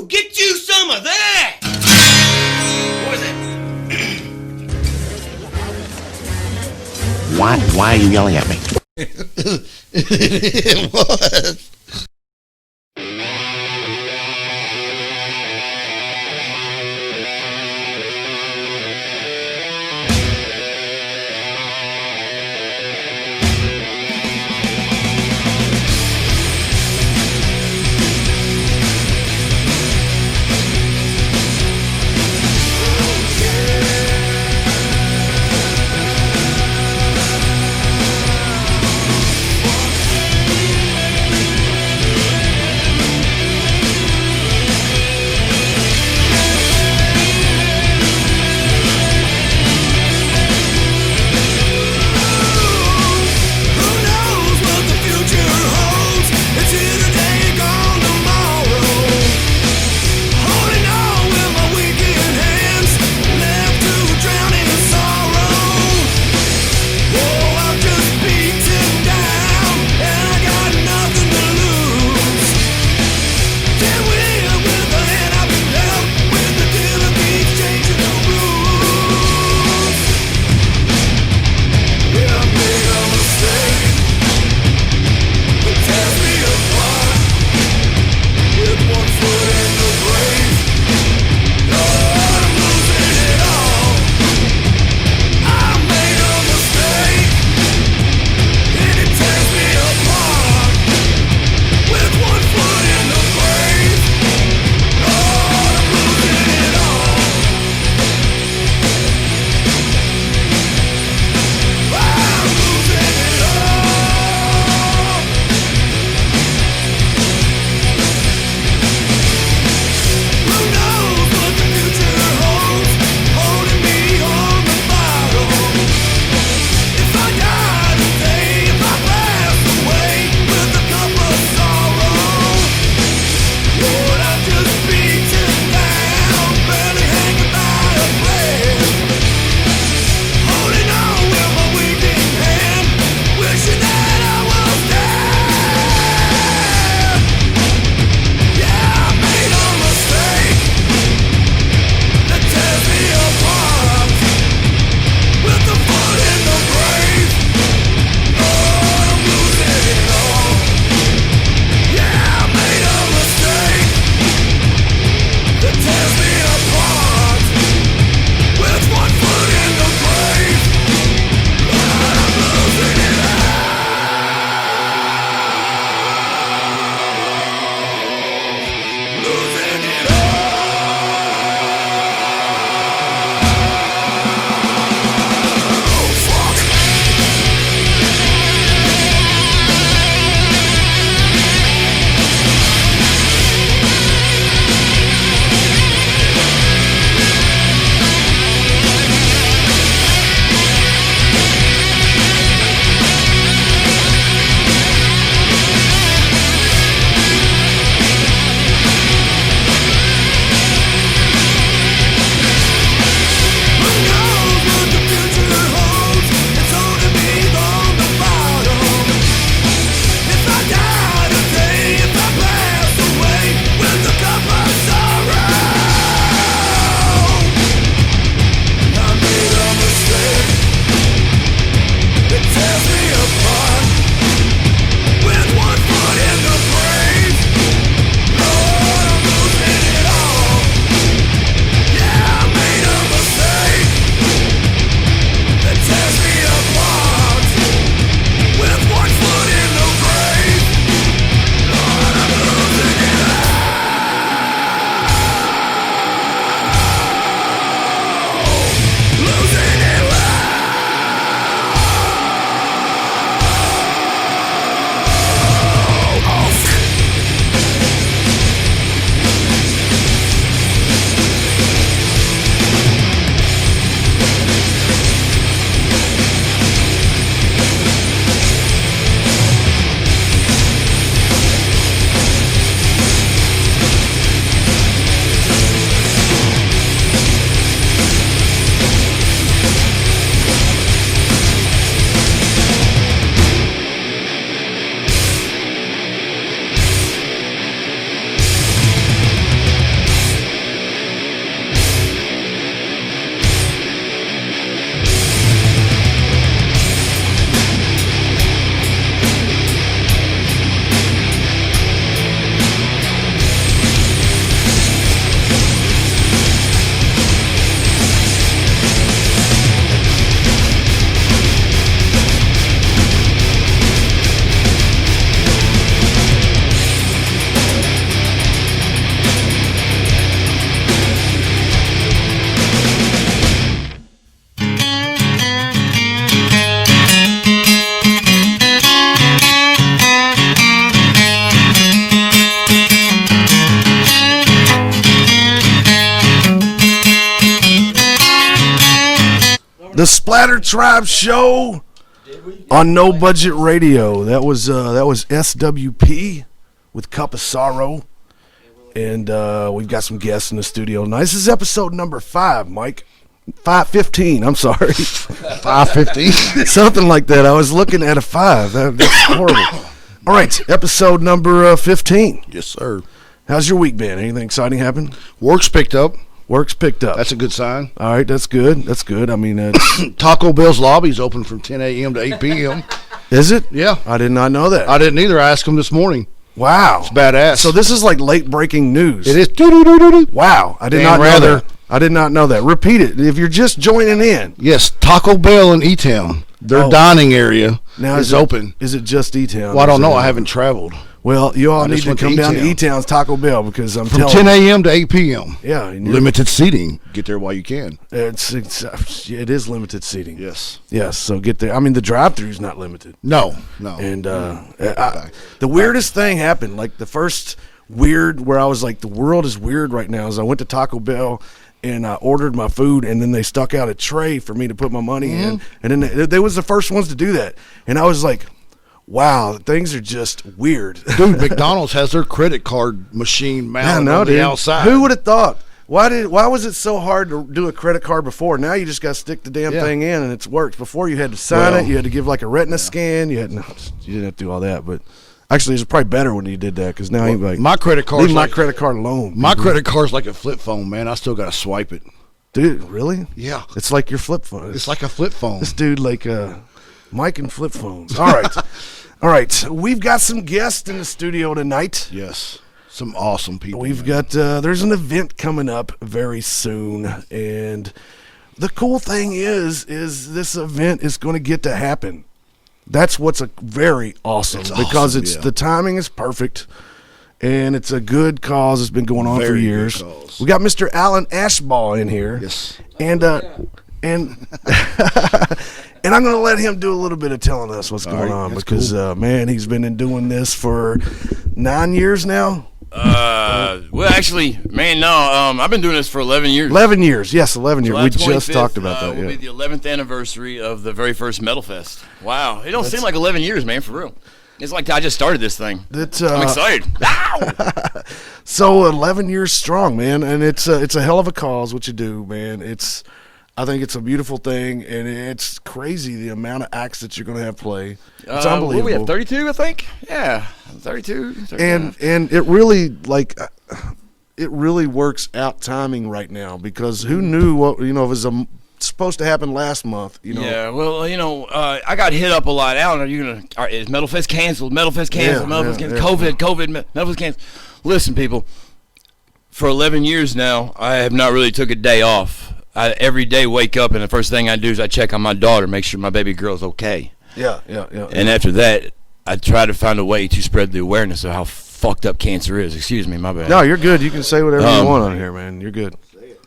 get you some of that! What was it? Why are you yelling at me? It was. The SplatterTribe show on No Budget Radio. That was SWP with Cup of Sorrow. And we've got some guests in the studio tonight. This is episode number 5, Mike. 515, I'm sorry. 515? Something like that. I was looking at a 5. That's horrible. All right, episode number 15. Yes, sir. How's your week been? Anything exciting happen? Work's picked up. Work's picked up. That's a good sign. All right, that's good. That's good. I mean, Taco Bell's lobby is open from 10 a.m. to 8 p.m. Is it? Yeah. I did not know that. I didn't either. I asked them this morning. Wow. It's badass. So this is like late breaking news. It is. Wow. I did not know that. I did not know that. Repeat it. If you're just joining in. Yes, Taco Bell in E-Town. Their dining area is open. Is it just E-Town? Well, I don't know. I haven't traveled. Well, you all need to come down to E-Town's Taco Bell because I'm telling you. From 10 a.m. to 8 p.m. Yeah. Limited seating. Get there while you can. It is limited seating. Yes. Yes, so get there. I mean, the drive-thru is not limited. No. And the weirdest thing happened, like the first weird where I was like, the world is weird right now, is I went to Taco Bell and I ordered my food, and then they stuck out a tray for me to put my money in. And then they was the first ones to do that. And I was like, wow, things are just weird. Dude, McDonald's has their credit card machine mounted on the outside. Who would have thought? Why was it so hard to do a credit card before? Now you just got to stick the damn thing in and it's works. Before you had to sign it, you had to give like a retina scan. You didn't have to do all that, but actually it's probably better when you did that because now you're like, my credit card. Leave my credit card alone. My credit card's like a flip phone, man. I still got to swipe it. Dude, really? Yeah. It's like your flip phone. It's like a flip phone. This dude like Mike and flip phones. All right. All right, we've got some guests in the studio tonight. Yes, some awesome people. We've got, there's an event coming up very soon, and the cool thing is this event is going to get to happen. That's what's very awesome because the timing is perfect, and it's a good cause. It's been going on for years. We got Mr. Alan Ashbaugh in here. Yes. And I'm going to let him do a little bit of telling us what's going on because, man, he's been doing this for 9 years now. Well, actually, man, no. I've been doing this for 11 years. 11 years, yes, 11 years. We just talked about that. Will be the 11th anniversary of the very first Metal Fest. Wow, it don't seem like 11 years, man, for real. It's like I just started this thing. I'm excited. Ow! So 11 years strong, man, and it's a hell of a cause. What you do, man, I think it's a beautiful thing, and it's crazy the amount of acts that you're going to have play. It's unbelievable. We have 32, I think. Yeah, 32. And it really it really works out timing right now because who knew what it was supposed to happen last month. Yeah, well, I got hit up a lot. Alan, is Metal Fest canceled? Metal Fest canceled. Metal Fest canceled. COVID. Metal Fest canceled. Listen, people, for 11 years now, I have not really took a day off. I every day wake up and the first thing I do is I check on my daughter, make sure my baby girl's okay. Yeah. And after that, I try to find a way to spread the awareness of how fucked up cancer is. Excuse me, my bad. No, you're good. You can say whatever you want on here, man. You're good.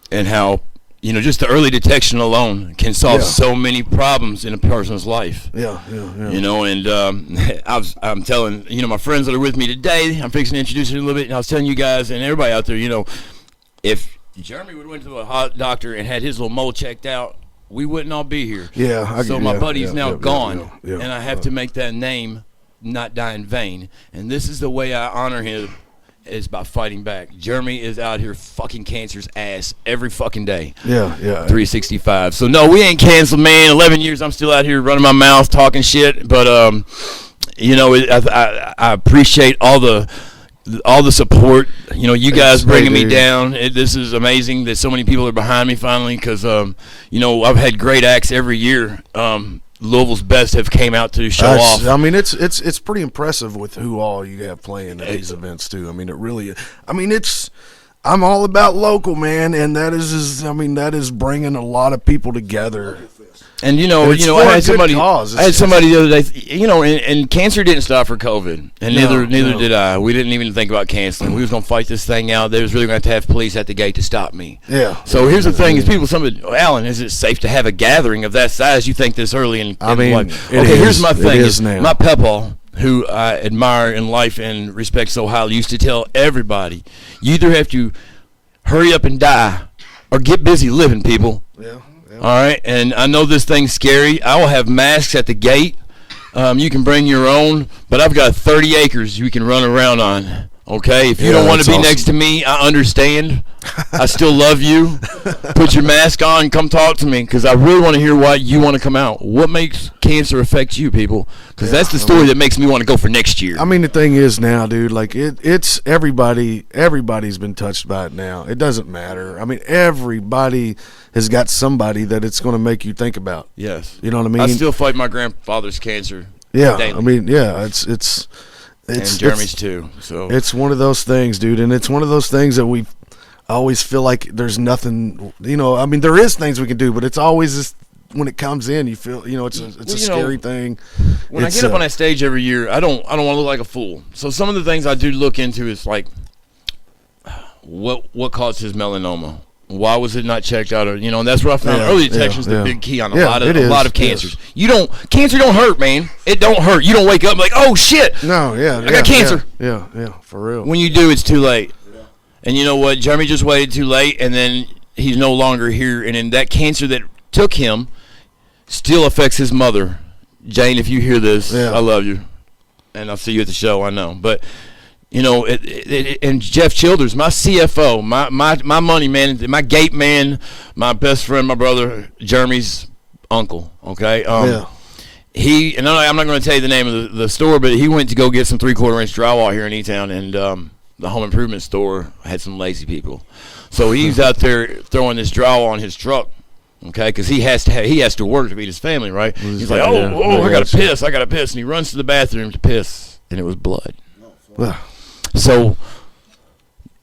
And how, just the early detection alone can solve so many problems in a person's life. Yeah. And I'm telling, my friends that are with me today, I'm fixing to introduce you a little bit, and I was telling you guys and everybody out there, if Jeremy would have went to a hot doctor and had his little mole checked out, we wouldn't all be here. Yeah. So my buddy's now gone, and I have to make that name not die in vain. And this is the way I honor him, is by fighting back. Jeremy is out here fucking cancer's ass every fucking day. Yeah. 365. So no, we ain't canceled, man. 11 years, I'm still out here running my mouth, talking shit. But I appreciate all the support, you guys bringing me down. This is amazing that so many people are behind me finally because, I've had great acts every year. Louisville's best have came out to show off. I mean, it's pretty impressive with who all you have playing at these events too. I mean, it really. I mean, I'm all about local, man, and that is bringing a lot of people together. And I had somebody the other day, and cancer didn't stop for COVID, and neither did I. We didn't even think about canceling. We was gonna fight this thing out. They was really going to have police at the gate to stop me. Yeah. So here's the thing: is Alan, is it safe to have a gathering of that size? You think this early in life? Okay, here's my thing: is my Pepaw, who I admire in life and respect so highly, used to tell everybody, you either have to hurry up and die or get busy living, people. Yeah. All right, and I know this thing's scary. I will have masks at the gate. You can bring your own, but I've got 30 acres you can run around on. Okay, if you don't want to be next to me, I understand. I still love you. Put your mask on and come talk to me, because I really want to hear why you want to come out. What makes cancer affect you, people? Because that's the story that makes me want to go for next year. I mean, the thing is now, dude, like it's everybody's been touched by it now. It doesn't matter. I mean, everybody has got somebody that it's going to make you think about. Yes. You know what I mean? I still fight my grandfather's cancer. Yeah, daily. I mean, yeah, it's and Jeremy's too. So it's one of those things, dude, and it's one of those things that I always feel like there's nothing. You know, I mean, there is things we can do, but it's always this. When it comes in, you feel, you know, it's a scary thing. When I get up on that stage every year, I don't want to look like a fool. So some of the things I do look into is like, what caused his melanoma? Why was it not checked out? Or, you know, and that's what I found. Early detection is the big key on a lot of cancers. Cancer don't hurt, man. It don't hurt. You don't wake up like, oh shit. No, I got cancer. Yeah, for real. When you do, it's too late. Yeah. And you know what? Jeremy just waited too late, and then he's no longer here. And then that cancer that took him still affects his mother. Jane, if you hear this, I love you, and I'll see you at the show. I know, but. You know, and Jeff Childers, my CFO, my money man, my gate man, my best friend, my brother, Jeremy's uncle. Okay, he and I'm not going to tell you the name of the store, but he went to go get some 3/4 inch drywall here in E-Town, and the home improvement store had some lazy people, so he's out there throwing this drywall on his truck. Okay, because he has to work to feed his family, right? He's like, I gotta piss, and he runs to the bathroom to piss, and it was blood. So,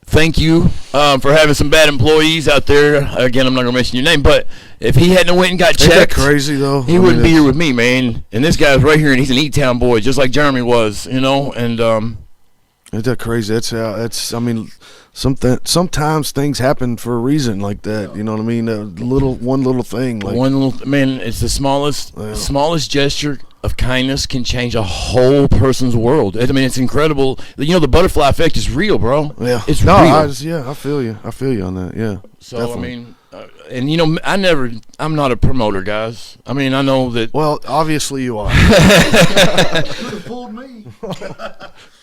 thank you for having some bad employees out there. Again, I'm not going to mention your name, but if he hadn't went and got checked, ain't that crazy though? He wouldn't be here with me, man. And this guy's right here, and he's an E-Town boy, just like Jeremy was, you know. And ain't that crazy? That's how. I mean, sometimes things happen for a reason like that. You know what I mean? One little thing. Like, it's the smallest gesture of kindness can change a whole person's world. I mean, it's incredible. You know, the butterfly effect is real, bro. Yeah, it's real. I feel you. I feel you on that. Yeah. So definitely. I mean, and you know, I'm not a promoter, guys. I mean, I know that. Well, obviously you are. You could have pulled me.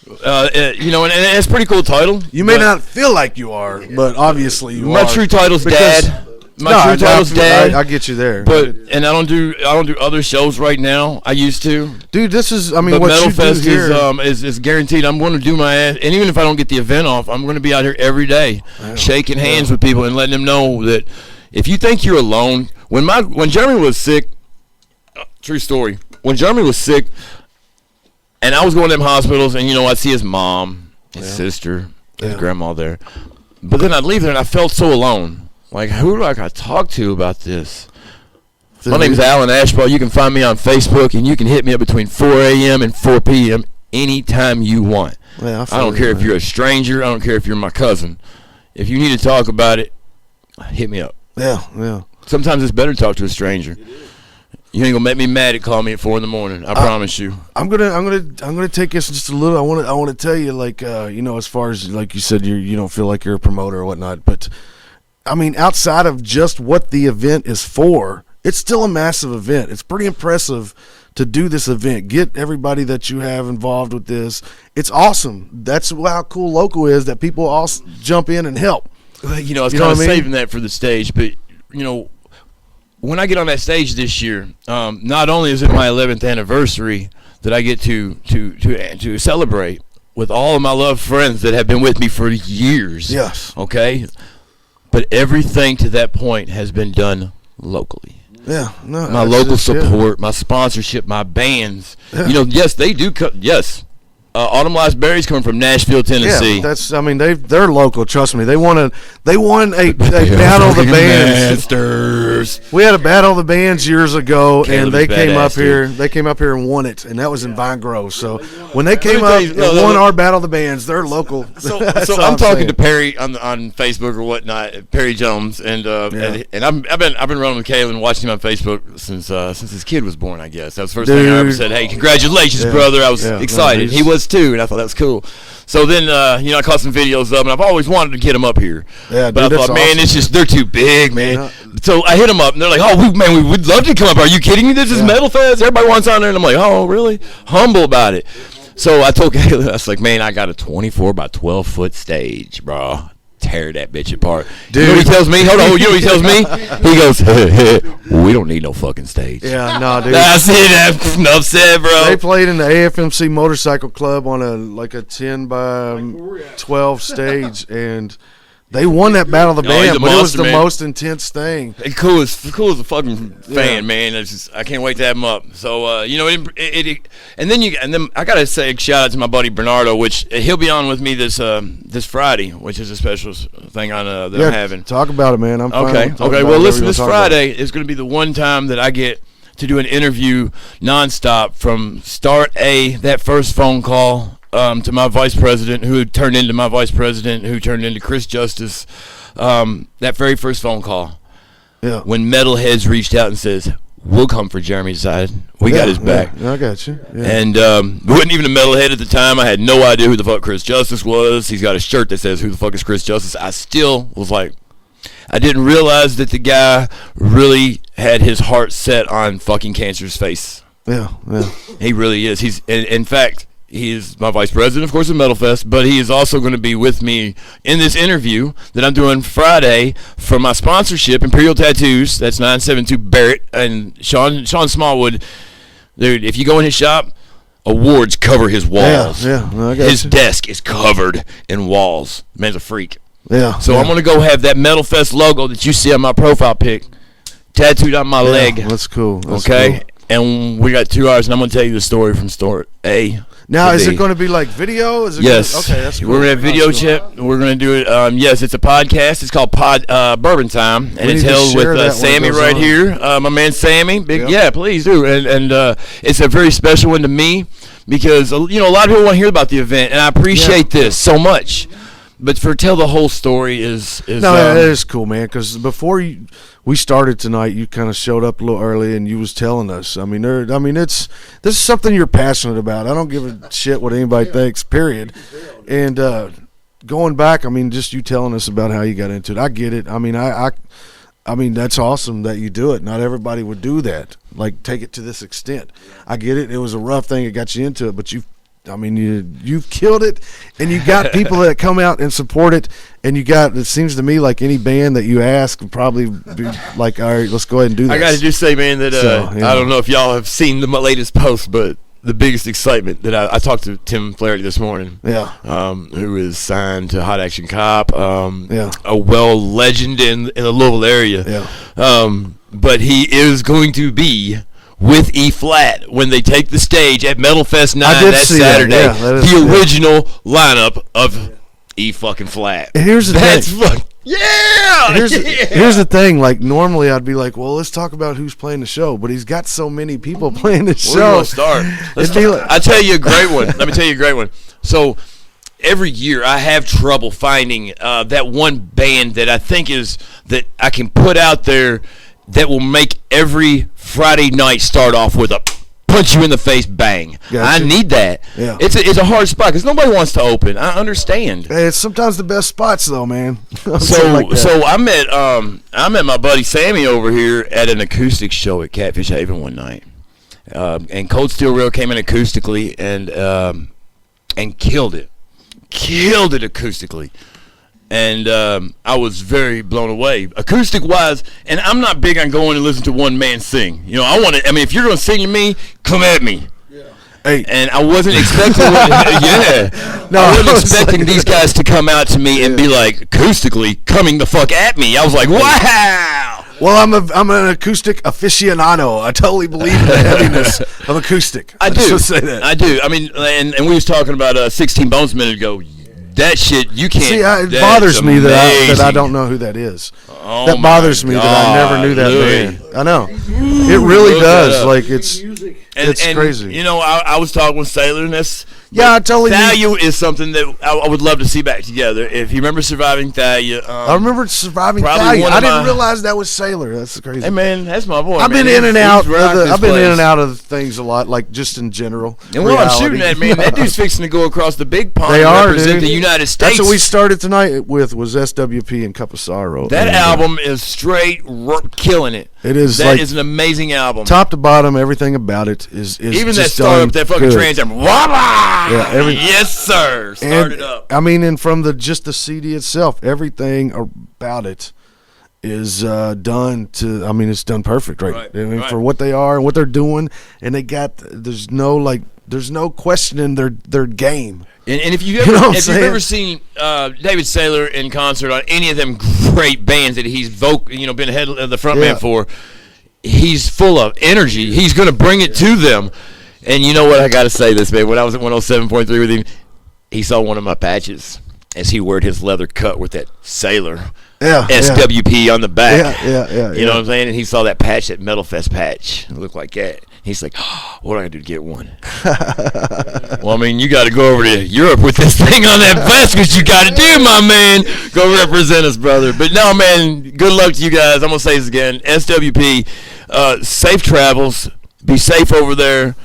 You know, and it's a pretty cool title. You may not feel like you are, but obviously you are. My true title's Dad. I get you there. And I don't do other shows right now. I used to. Dude, this is what Metal you Fest do here is guaranteed. I'm going to do my ass, and even if I don't get the event off, I'm going to be out here every day, shaking hands with people and letting them know that if you think you're alone, when Jeremy was sick, true story. When Jeremy was sick, and I was going to them hospitals, and you know, I'd see his mom, his sister, his grandma there, but then I'd leave there and I felt so alone. Like, who do I got to talk to about this? My name is Alan Ashbaugh. You can find me on Facebook, and you can hit me up between 4 a.m. and 4 p.m. anytime you want. Yeah, I don't care if you're a stranger. I don't care if you're my cousin. If you need to talk about it, hit me up. Yeah. Sometimes it's better to talk to a stranger. You ain't gonna make me mad at calling me at 4 a.m. I promise you. I'm gonna take this just a little. I want to tell you, like, you know, as far as like you said, you don't feel like you're a promoter or whatnot, but. I mean, outside of just what the event is for, it's still a massive event. It's pretty impressive to do this event. Get everybody that you have involved with this. It's awesome. That's how cool local is, that people all jump in and help. You know, I was kind of saving that for the stage, but, you know, when I get on that stage this year, not only is it my 11th anniversary that I get to celebrate with all of my loved friends that have been with me for years. Yes. Okay? But everything to that point has been done locally. Yeah, no. My local support, my sponsorship, my bands. Yeah. You know, yes, they do. Yes, Autumn Lies Berries come from Nashville, Tennessee. Yeah, they're local. Trust me. They won a battle of the bands. Masters. We had a battle of the bands years ago, and they came up here. They came up here and won it, and that was in Vine Grove. So when they came up and won our battle of the bands, they're local. So I'm talking to Perry on Facebook or whatnot, Perry Jones, and I've been running with Kalen, watching him on Facebook since his kid was born. I guess that was the first thing I ever said. Hey, congratulations, brother! I was excited. He was us too, and I thought that was cool. So then, I caught some videos of them, and I've always wanted to get them up here. Yeah, but dude, I thought, that's man, awesome. it's just they're too big, man. Yeah. So I hit them up, and they're like, "Oh, man, we would love to come up. Are you kidding me? This is Metal Fest. Everybody wants on there." And I'm like, "Oh, really?" Humble about it. So I told Kayla, I was like, "Man, I got a 24 by 12 foot stage, bro. Tear that bitch apart." Dude. You know what he tells me? Hold on, you know what he tells me? He goes, "We don't need no fucking stage." Yeah, no, dude. That's it. Enough said, bro. They played in the AFMC Motorcycle Club on a 10 by 12 stage, and they won that Battle of the Oh, he's Band, a but it was monster, the man. most intense thing. Cool as a fucking fan, Yeah. man. It's just, I can't wait to have him up. So and then I gotta say a shout out to my buddy Bernardo, which he'll be on with me this Friday, which is a special thing that I'm having. Talk about it, man. I'm fine. Okay. Talk about Well, whatever listen, you this wanna talk about. Friday is going to be the one time that I get to do an interview nonstop from start that first phone call to my vice president, who turned into my vice president, who turned into Chris Justice. That very first phone call, Yeah. when Metalheads reached out and says, "We'll come for Jeremy's side. We got his back." Yeah, I got you. Yeah. And we wasn't even a metalhead at the time. I had no idea who the fuck Chris Justice was. He's got a shirt that says, "Who the fuck is Chris Justice?" I still was like, I didn't realize that the guy really had his heart set on fucking cancer's face. Yeah. He really is. He's, in fact, he is my vice president, of course, of Metal Fest, but he is also going to be with me in this interview that I'm doing Friday for my sponsorship, Imperial Tattoos. That's 972 Barrett and Sean Smallwood. Dude, if you go in his shop, awards cover his walls. Yeah. No, I got His you. desk is covered in walls. Man's a freak. Yeah. So I'm going to go have that Metal Fest logo that you see on my profile pic tattooed on my leg. That's cool. That's Okay? cool. And we got 2 hours, and I'm going to tell you the story from store A. Now, to is B. it going to be like video? Is it Yes. Okay, that's cool. We're going to have video That's cool. chat. We're going to do it. Yes, it's a podcast. It's called Bourbon Time, and We it's need to held with share that when it Sammy goes right on. here. My man Sammy. Yep. Yeah, please do. And it's a very special one to me because a lot of people want to hear about the event, and I appreciate this so much. But tell the whole story is No, that is cool, man. Because before we started tonight, you kind of showed up a little early, and you was telling us. This is something you're passionate about. I don't give a shit what anybody thinks. Period. And going back, just you telling us about how you got into it. I get it. I mean, that's awesome that you do it. Not everybody would do that. Like, take it to this extent. I get it. It was a rough thing that got you into it, but you've killed it, and you got people that come out and support it, and it seems to me like any band that you ask would probably be like, all right, let's go ahead and do this. I got to just say, man, that I don't know if y'all have seen my latest post, but the biggest excitement that I talked to Tim Flaherty this morning, who is signed to Hot Action Cop, a legend in the Louisville area, but he is going to be with E-Flat when they take the stage at Metal Fest 9 that Saturday. The original lineup of E-fucking-Flat. And here's the thing. Here's the thing. Like, normally I'd be like, well, let's talk about who's playing the show. But he's got so many people playing the show. Let's start. I'll tell you a great one. Let me tell you a great one. So every year I have trouble finding that one band that I think is that I can put out there that will make every Friday night start off with a punch you in the face bang. Gotcha. I need that. Yeah. It's a hard spot because nobody wants to open. I understand. Hey, it's sometimes the best spots though, man. So I met my buddy Sammy over here at an acoustic show at Catfish Haven one night, and Cold Steel Rail came in acoustically and killed it acoustically. And I was very blown away, acoustic wise. And I'm not big on going and listening to one man sing. If you're gonna sing to me, come at me. Hey. And I wasn't expecting. I wasn't expecting these guys to come out to me and be like acoustically coming the fuck at me. I was like, wow. Well, I'm an acoustic aficionado. I totally believe in the heaviness of acoustic. I do. Just say that. I do. And we was talking about 16 Bones a minute ago. That shit, you can't. See, it bothers me that I don't know who that is. Oh, that bothers me that I never knew that Louis. band. I know. It really does. Like, it's It's crazy. You know, I was talking with Sailor, and that's I totally. Thalia is something that I would love to see back together. If you remember Surviving Thalia, I remember Surviving Thalia. I didn't realize that was Sailor. That's crazy. Hey man, that's my boy. I've been in and out. I've been in and out of things a lot, like just in general. And what I'm shooting at, man, that dude's fixing to go across the big pond. They and represent the United States. That's what we started tonight with. Was SWP and Cup of Sorrow. That album is straight killing it. It is. That is an amazing album. Top to bottom, everything about it is even just that start up that fucking Trans Am. Yes, sir. Start it up. I mean, and from just the CD itself, everything about it is done to. I mean, it's done perfect, right? I mean, for what they are and what they're doing, and they got. There's no questioning their game. And if you've ever seen David Saylor in concert on any of them great bands that he's been head of the front man for, he's full of energy. He's going to bring it to them. And you know what? I got to say this, man. When I was at 107.3 with him, he saw one of my patches as he wore his leather cut with that Sailor SWP on the back. You know what I'm saying? And he saw that patch, that Metal Fest patch. It looked like that. He's like, oh, what do I do to get one? Well, I mean, you got to go over to Europe with this thing on that vest, because you got to do, my man. Go represent us, brother. But no, man, good luck to you guys. I'm going to say this again. SWP, safe travels. Be safe over there.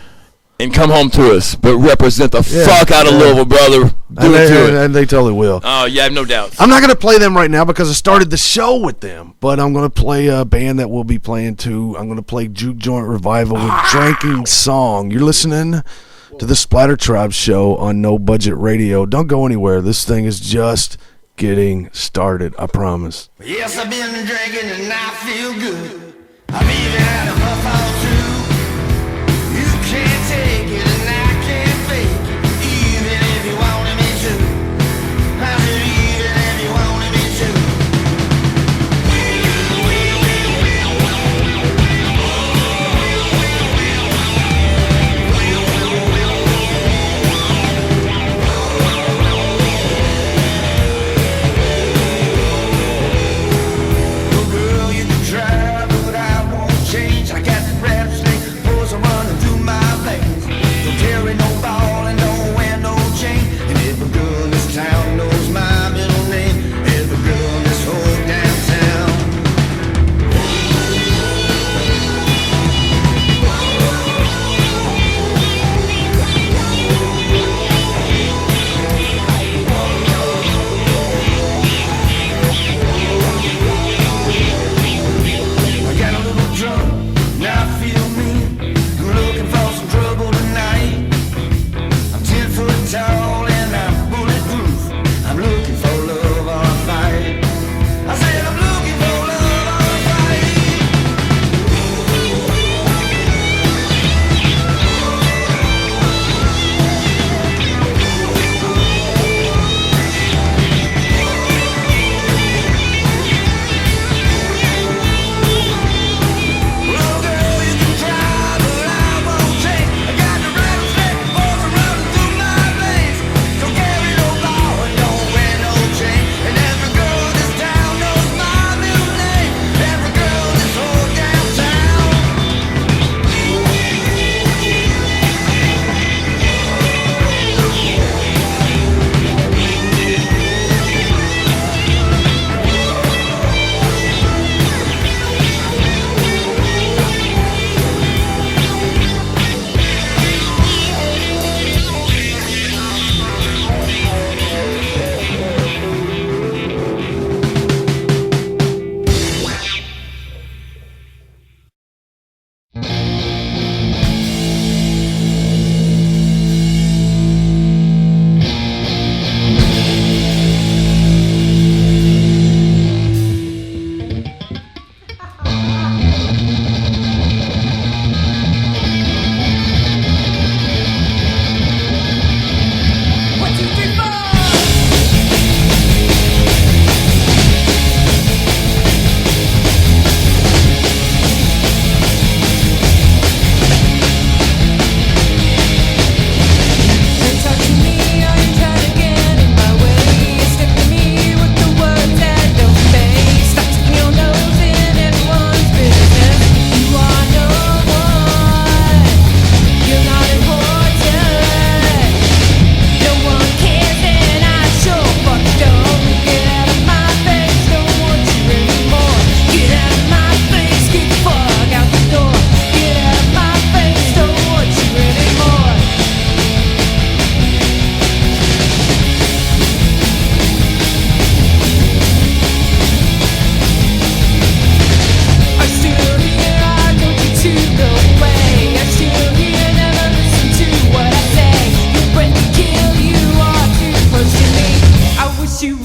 And come home to us, but represent the fuck out of Louisville, brother. And they totally will. Oh, yeah, I have no doubt. I'm not going to play them right now because I started the show with them, but I'm going to play a band that we'll be playing too. I'm going to play Juke Joint Revival with Drinking Song. You're listening to the SplatterTribe show on No Budget Radio. Don't go anywhere. This thing is just getting started, I promise. Yes, I've been drinking and I feel good. I've even had a puff or two. Can't take it and I can't fake it, even if you wanted me to. I said even if you wanted me to. Oh girl, you can try, but I won't change. I got the rattlesnake pulls are running through my veins.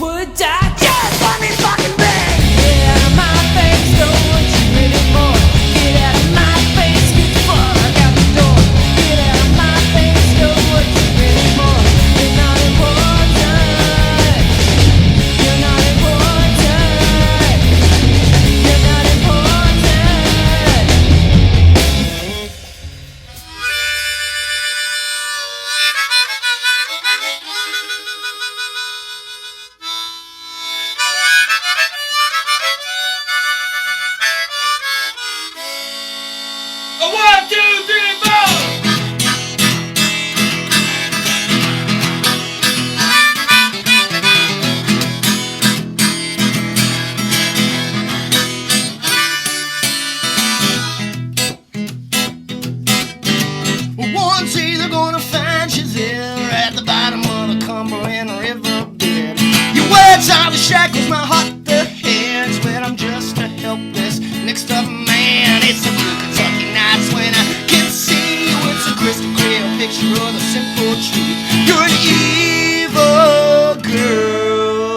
would die just for me fucking bang. Get out of my face, don't want you anymore. Get out of my face, get the fuck out the door. Get out of my face, don't want you anymore. You're not important. You're not important. You're not important. A 1, 2, 3, 4. One's either gonna find you there at the bottom of the Cumberland River bed. Your words are the shackles, my heart the hands, when I'm just a helpless next up man. It's the blue Kentucky nights when I can see you. It's a crystal clear picture of the simple truth. You're an evil girl,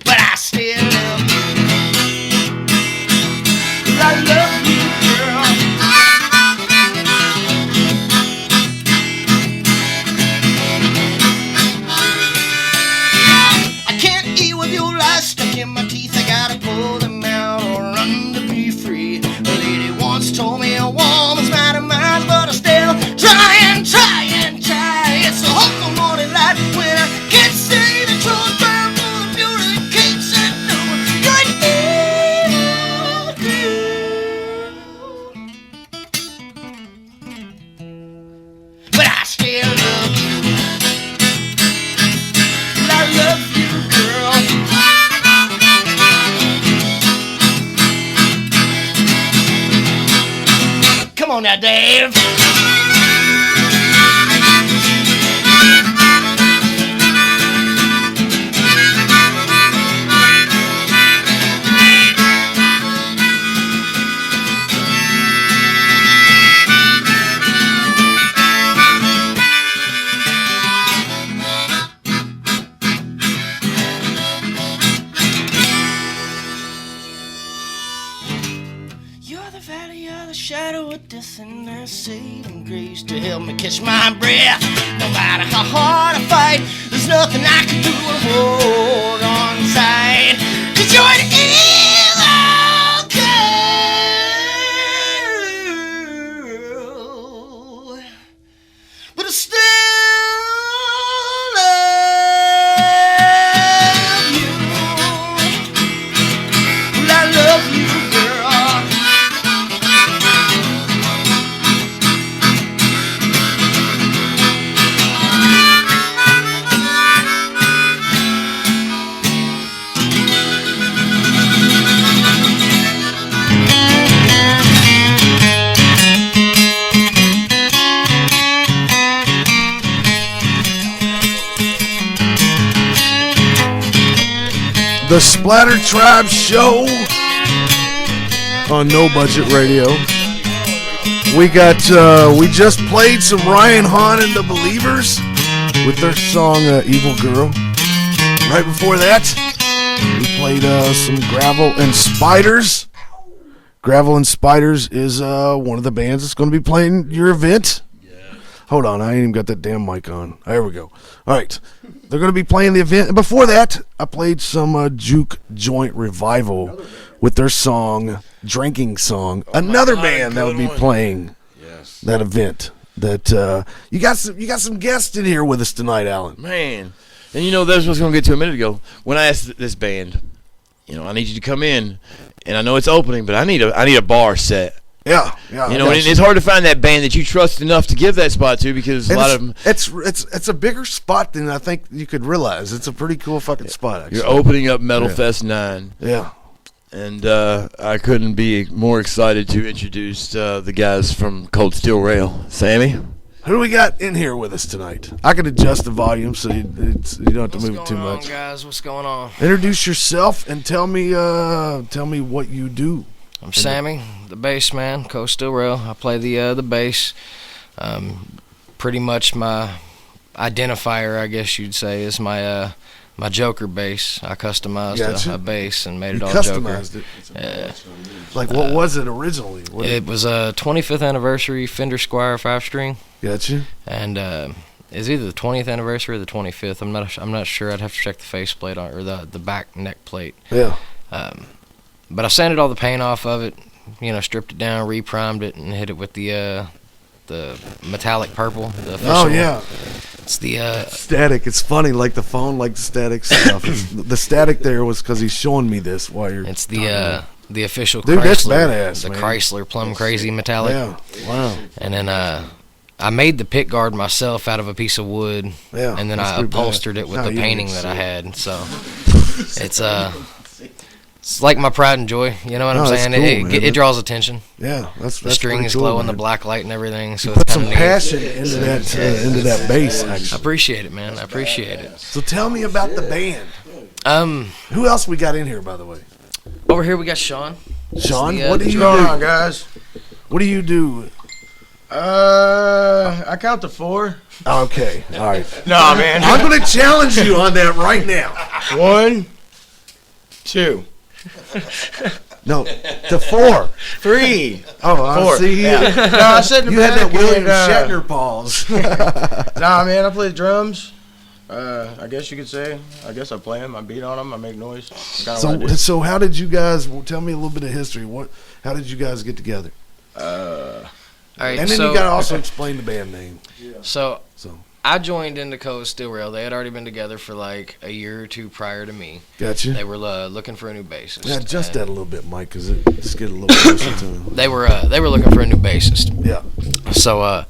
but I still love you. I love you, girl. I can't eat with your lies stuck in my teeth. I gotta pull them out or run to be free. A lady once told me a woman's mind of mine, but I still try and try and try. It's a hopeful morning light when I can't see the truth. Burn for the beauty that keeps it knowing you're an evil girl, but I still love you. I love you, girl. Come on now, Dave. You're the valley of the shadow of death and their saving grace to help me catch my breath. No matter how hard I fight, there's nothing I can do to hold on tight. 'Cause you're an evil girl, but I still love you. Well, I love you, girl. The SplatterTribe Show on No Budget Radio. We just played some Ryan Hahn and the Believers with their song Evil Girl. Right before that, we played some Gravel and Spiders. Gravel and Spiders is one of the bands that's going to be playing your event. Hold on, I ain't even got that damn mic on. There we go. All right. They're going to be playing the event. And before that, I played some Juke Joint Revival with their song, Drinking Song. Another band that will be playing that event. That you got some guests in here with us tonight, Alan. Man. And you know, that's what I was going to get to a minute ago. When I asked this band, you know, I need you to come in, and I know it's opening, but I need a bar set. Yeah. You know, and it's hard to find that band that you trust enough to give that spot to, because a lot of them. It's a bigger spot than I think you could realize. It's a pretty cool fucking spot, actually. You're opening up Metal Fest 9. Yeah. And I couldn't be more excited to introduce the guys from Cold Steel Rail. Sammy? Who do we got in here with us tonight? I can adjust the volume so you don't have to move it too much. What's going on, guys? What's going on? Introduce yourself and tell me what you do. I'm Sammy, the bass man, Cold Steel Rail. I play the bass. Pretty much my identifier, I guess you'd say, is my my Joker bass. I customized a bass and made it all customized Joker. it. Like, what was it originally? It was a 25th anniversary Fender Squier 5-string. Gotcha. And it's either the 20th anniversary or the 25th. I'm not sure. I'd have to check the faceplate on, or the back neck plate. Yeah. But I sanded all the paint off of it. Stripped it down, reprimed it, and hit it with the metallic purple. The official, oh yeah. It's the static. It's funny, like the phone, like the static stuff. The static there was because he's showing me this while you're. It's the official. Dude, Chrysler, that's badass. The man. Chrysler Plum Crazy metallic. Yeah. Wow. And then I made the pick guard myself out of a piece of wood. Yeah. And then I upholstered it with the painting that I had. So it's like my pride and joy. You know what I'm saying? Cool, it draws attention. Yeah, that's the strings cool, glow in man. the black light and everything. So put it's some kind of passion into that bass. Actually, I appreciate it, man. I appreciate it. So tell me about the band. Who else we got in here, by the way? Over here we got Sean. Sean, The, what do you do? What's going on, guys? What do you do? I count to 4. Okay, all right. No, man. I'm going to challenge you on that right now. 1, 2, No, to 4. 3. Oh, I 4. see. Yeah. No, I said in the You had that back William and, Shatner pause. Nah, man, I play the drums. I guess you could say. I guess I play them. I beat on them. I make noise. So how did you guys? Tell me a little bit of history. How did you guys get together? All right, And then so, you got to also explain the band name. So I joined into Cold Steel Rail. They had already been together for like a year or two prior to me. Gotcha. They were looking for a new bassist. Yeah, adjust that a little bit, Mike, because just get a little closer to him. They were looking for a new bassist. Yeah. So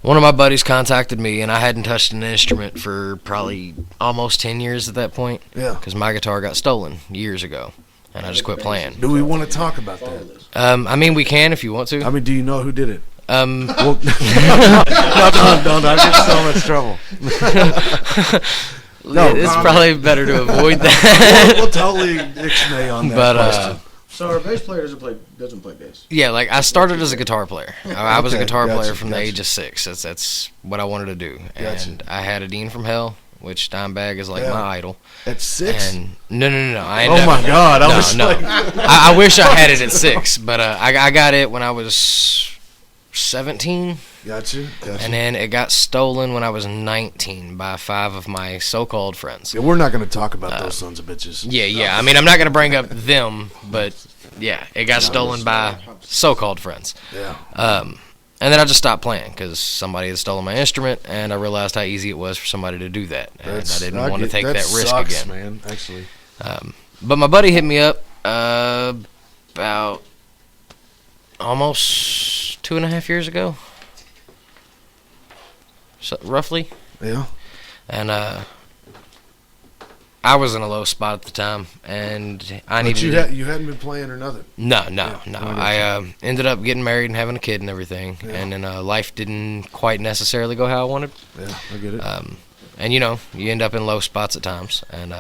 one of my buddies contacted me, and I hadn't touched an instrument for probably almost 10 years at that point. Yeah. Because my guitar got stolen years ago, and I just quit playing. Do we want to talk about that? I mean, we can if you want to. I mean, do you know who did it? Well, don't. I get so much trouble. It's probably better to avoid that. we'll totally ixnay on that question. So our bass player doesn't play bass. Yeah, like I started as a guitar player. I was a guitar player gotcha, from the age of 6. That's what I wanted to do. Gotcha. And I had a Dean from Hell, which Dimebag is like my idol. At 6? And no. I Oh my God! I wish I had it at 6, but I got it when I was 17. Gotcha. And then it got stolen when I was 19 by 5 of my so-called friends. Yeah, we're not going to talk about those sons of bitches. Yeah. I mean, I'm not going to bring up them, but yeah, it got stolen by so-called friends. Yeah. And then I just stopped playing because somebody had stolen my instrument, and I realized how easy it was for somebody to do that. And I didn't want to take that risk sucks, again. Man, actually. But my buddy hit me up about almost 2.5 years ago, so roughly. Yeah. And I was in a low spot at the time, and I needed. But you hadn't been playing or nothing. No. I ended up getting married and having a kid and everything, and then life didn't quite necessarily go how I wanted. Yeah, I get it. And you end up in low spots at times, and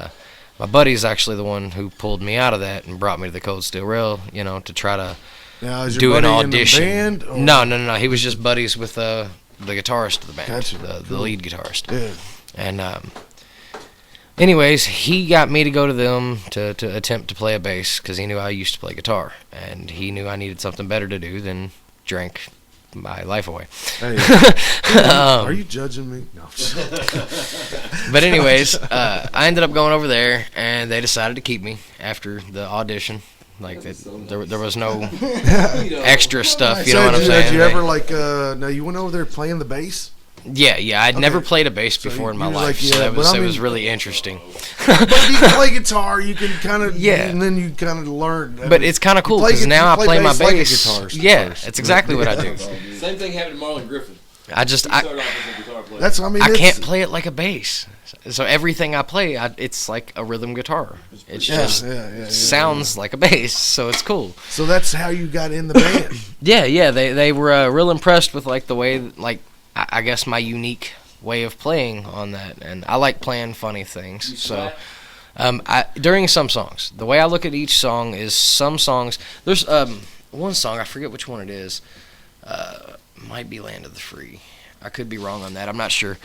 my buddy's actually the one who pulled me out of that and brought me to the Cold Steel Rail, to try to do an audition. In the band, No. He was just buddies with the guitarist of the band, Gotcha. the lead guitarist. Yeah. And anyways, he got me to go to them to attempt to play a bass because he knew I used to play guitar, and he knew I needed something better to do than drink my life away. Hey, are you judging me? No. But anyways, I ended up going over there, and they decided to keep me after the audition. Like there was no extra stuff, you know what I'm saying? Did you ever now you went over there playing the bass? Yeah, I'd never played a bass before in my life, so it was really interesting. But if you can play guitar, you can kind of and then you kind of learn. But it's kind of cool because now I play my bass. Like a guitarist It's exactly what I do. Same thing happened to Marlon Griffin. I can't play it like a bass. So everything I play, it's like a rhythm guitar. It just sounds like a bass, so it's cool. So that's how you got in the band. Yeah. They were real impressed with the way I guess my unique way of playing on that, and I like playing funny things. So during some songs, the way I look at each song is some songs. There's one song, I forget which one it is. Might be Land of the Free. I could be wrong on that. I'm not sure.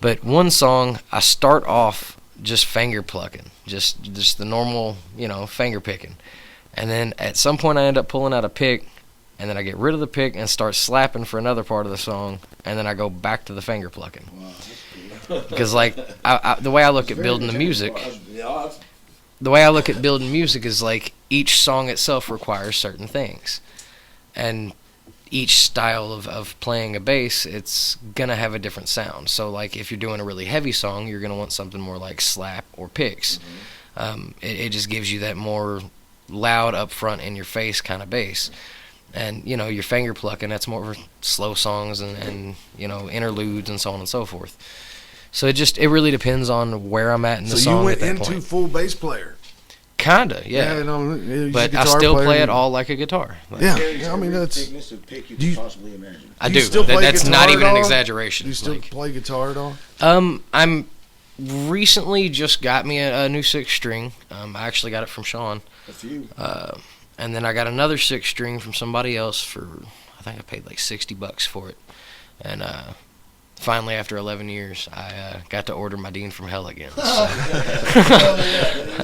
But one song, I start off just finger plucking, just the normal, finger picking. And then at some point I end up pulling out a pick, and then I get rid of the pick and start slapping for another part of the song, and then I go back to the finger plucking. Wow, because like the way I look at building the music, is like each song itself requires certain things, and each style of playing a bass, it's gonna have a different sound. So like if you're doing a really heavy song, you're gonna want something more like slap or picks. It just gives you that more loud, up front, in your face kind of bass. And your finger plucking, that's more for slow songs and interludes and so on and so forth. So it really depends on where I'm at in the song. So you went at that into point. Full bass player. Kinda, yeah. But I still play it all like a guitar. Like, I mean that's. Do you possibly imagine? I do. Still play That's guitar not even at an all? exaggeration. Do you still play guitar at all? I'm recently just got me a new 6-string. I actually got it from Sean. A few. And then I got another 6-string from somebody else for, I think I paid like $60 for it. And finally, after 11 years, I got to order my Dean from Hell again. So.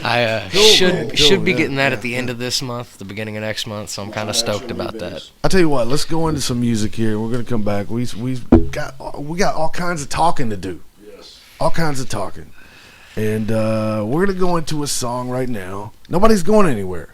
I should be getting that at the end of this month, the beginning of next month. So I'm kind of stoked about that. I'll tell you what. Let's go into some music here. We're gonna come back. We got all kinds of talking to do. Yes. All kinds of talking, and we're gonna go into a song right now. Nobody's going anywhere.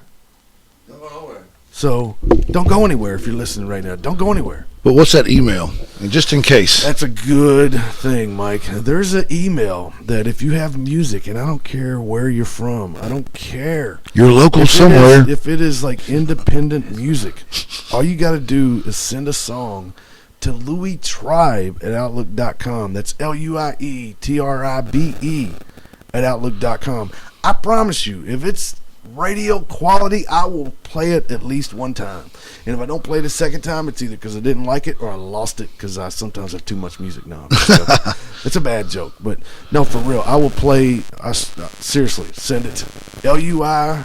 So don't go anywhere if you're listening right now. Don't go anywhere. But what's that email? And just in case. That's a good thing, Mike. There's an email that if you have music, and I don't care where you're from, I don't care. You're local somewhere. If it is like independent music, all you got to do is send a song to LouisTribe@outlook.com. That's LuieTribe @outlook.com. I promise you, if it's radio quality, I will play it at least one time. And if I don't play it a second time, it's either because I didn't like it or I lost it because I sometimes have too much music now. It's a bad joke, but no, for real, I will play. Seriously, send it. LUIE.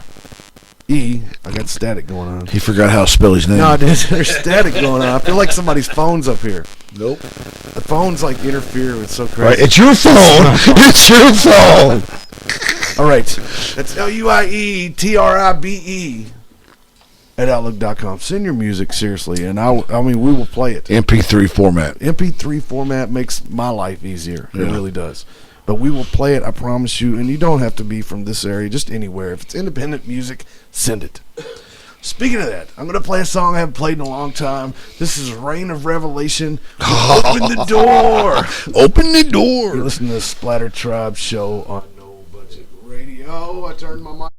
I got static going on. He forgot how to spell his name. No, there's static going on. I feel like somebody's phone's up here. Nope. The phone's like interfere. It's so crazy. Right, it's your phone. It's your phone. All right. That's LUIETRIBE @outlook.com. Send your music, seriously, and I mean, we will play it. MP3 format. MP3 format makes my life easier. It really does. But we will play it, I promise you, and you don't have to be from this area, just anywhere. If it's independent music, send it. Speaking of that, I'm going to play a song I haven't played in a long time. This is Reign of Revelation. Open the door. Open the door. You're listening to the SplatterTribe show on No Budget Radio. I turned my mic.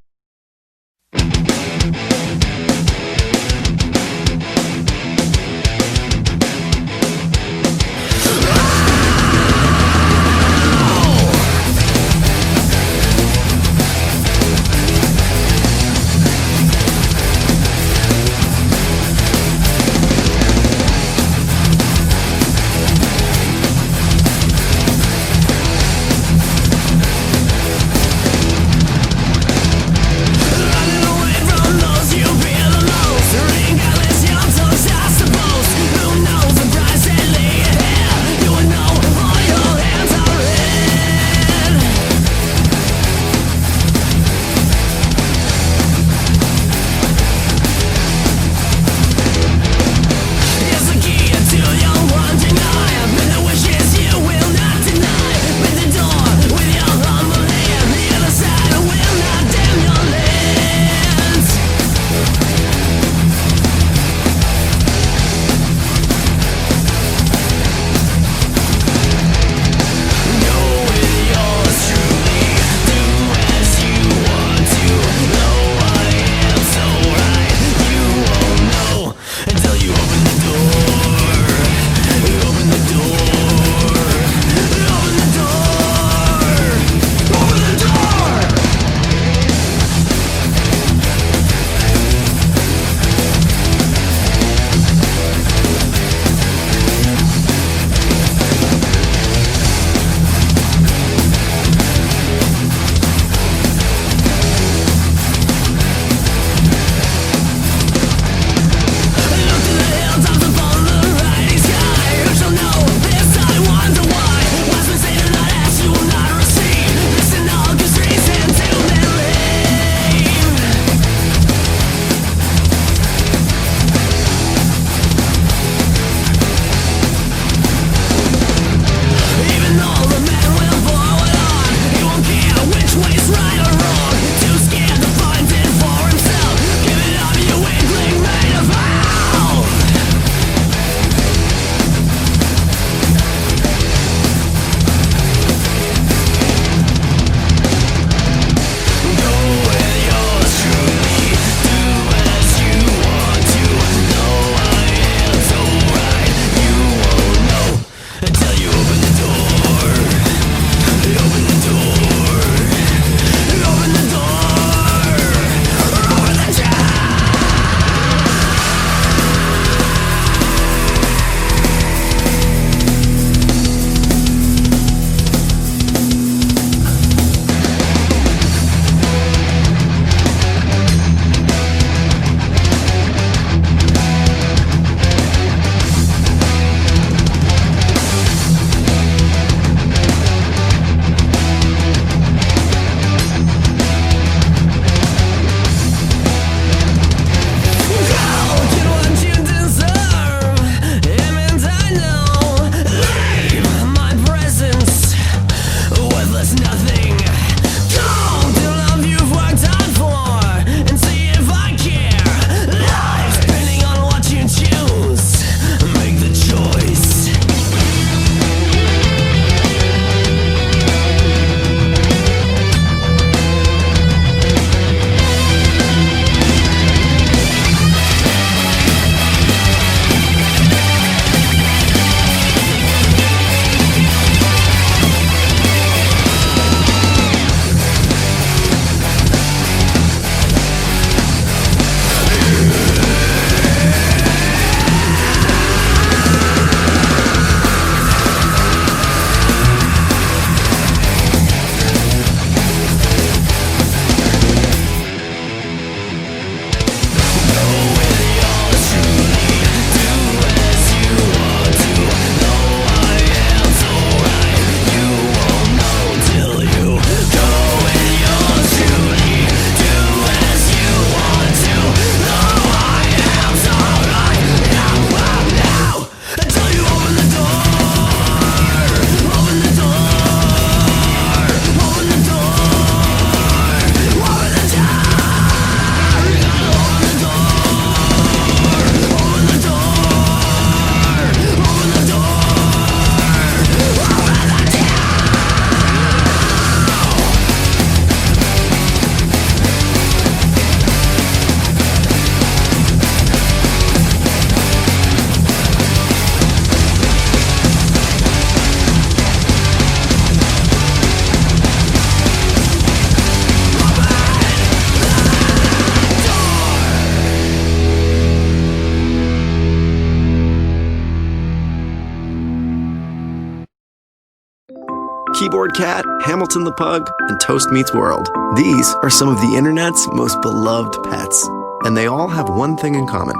keyboard cat, Hamilton the pug, and Toast Meets World. These are some of the internet's most beloved pets, and they all have one thing in common.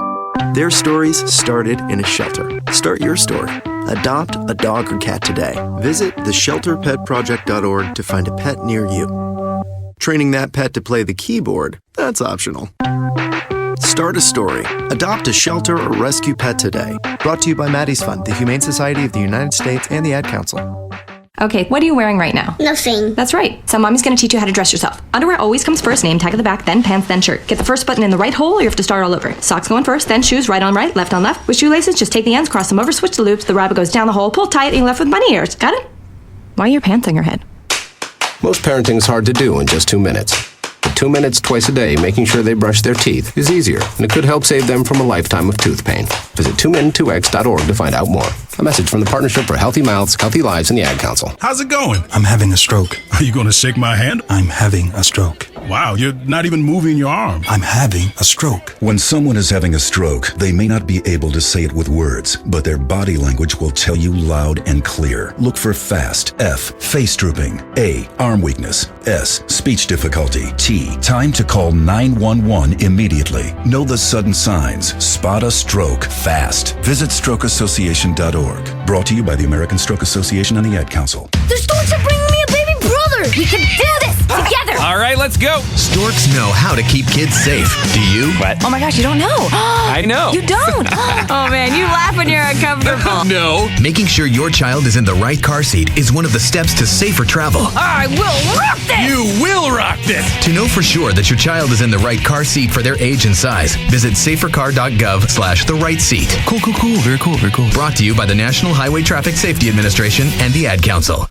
Their stories started in a shelter. Start your story. Adopt a dog or cat today. Visit theshelterpetproject.org to find a pet near you. Training that pet to play the keyboard, that's optional. Start a story. Adopt a shelter or rescue pet today. Brought to you by Maddie's Fund, the Humane Society of the United States, and the Ad Council. Okay, what are you wearing right now? Nothing. That's right. So mommy's gonna teach you how to dress yourself. Underwear always comes first, name tag at the back, then pants, then shirt. Get the first button in the right hole or you have to start all over. Socks going first, then shoes, right on right, left on left. With shoelaces, just take the ends, cross them over, switch the loops, the rabbit goes down the hole, pull tight, and you're left with bunny ears. Got it? Why are your pants on your head? Most parenting is hard to do in just 2 minutes. But 2 minutes twice a day making sure they brush their teeth is easier, and it could help save them from a lifetime of tooth pain. Visit 2min2x.org to find out more. A message from the Partnership for Healthy Mouths, Healthy Lives, and the Ad Council. How's it going? I'm having a stroke. Are you going to shake my hand? I'm having a stroke. Wow, you're not even moving your arm. I'm having a stroke. When someone is having a stroke, they may not be able to say it with words, but their body language will tell you loud and clear. Look for FAST. F, face drooping. A, arm weakness. S, speech difficulty. T, time to call 911 immediately. Know the sudden signs. Spot a stroke fast. Visit strokeassociation.org. Brought to you by the American Stroke Association and the Ad Council. The storks are bringing me a baby brother. We can do this together. All right, let's go. Storks know how to keep kids safe. Do you? What? Oh my gosh, you don't know. I know. You don't. Oh man, you laugh when you're uncomfortable. No. Making sure your child is in the right car seat is one of the steps to safer travel. I will rock this. You will rock this. To know for sure that your child is in the right car seat for their age and size, visit safercar.gov/the right seat. Cool. Very cool. Brought to you by the National Highway Traffic Safety Administration and the Ad Council.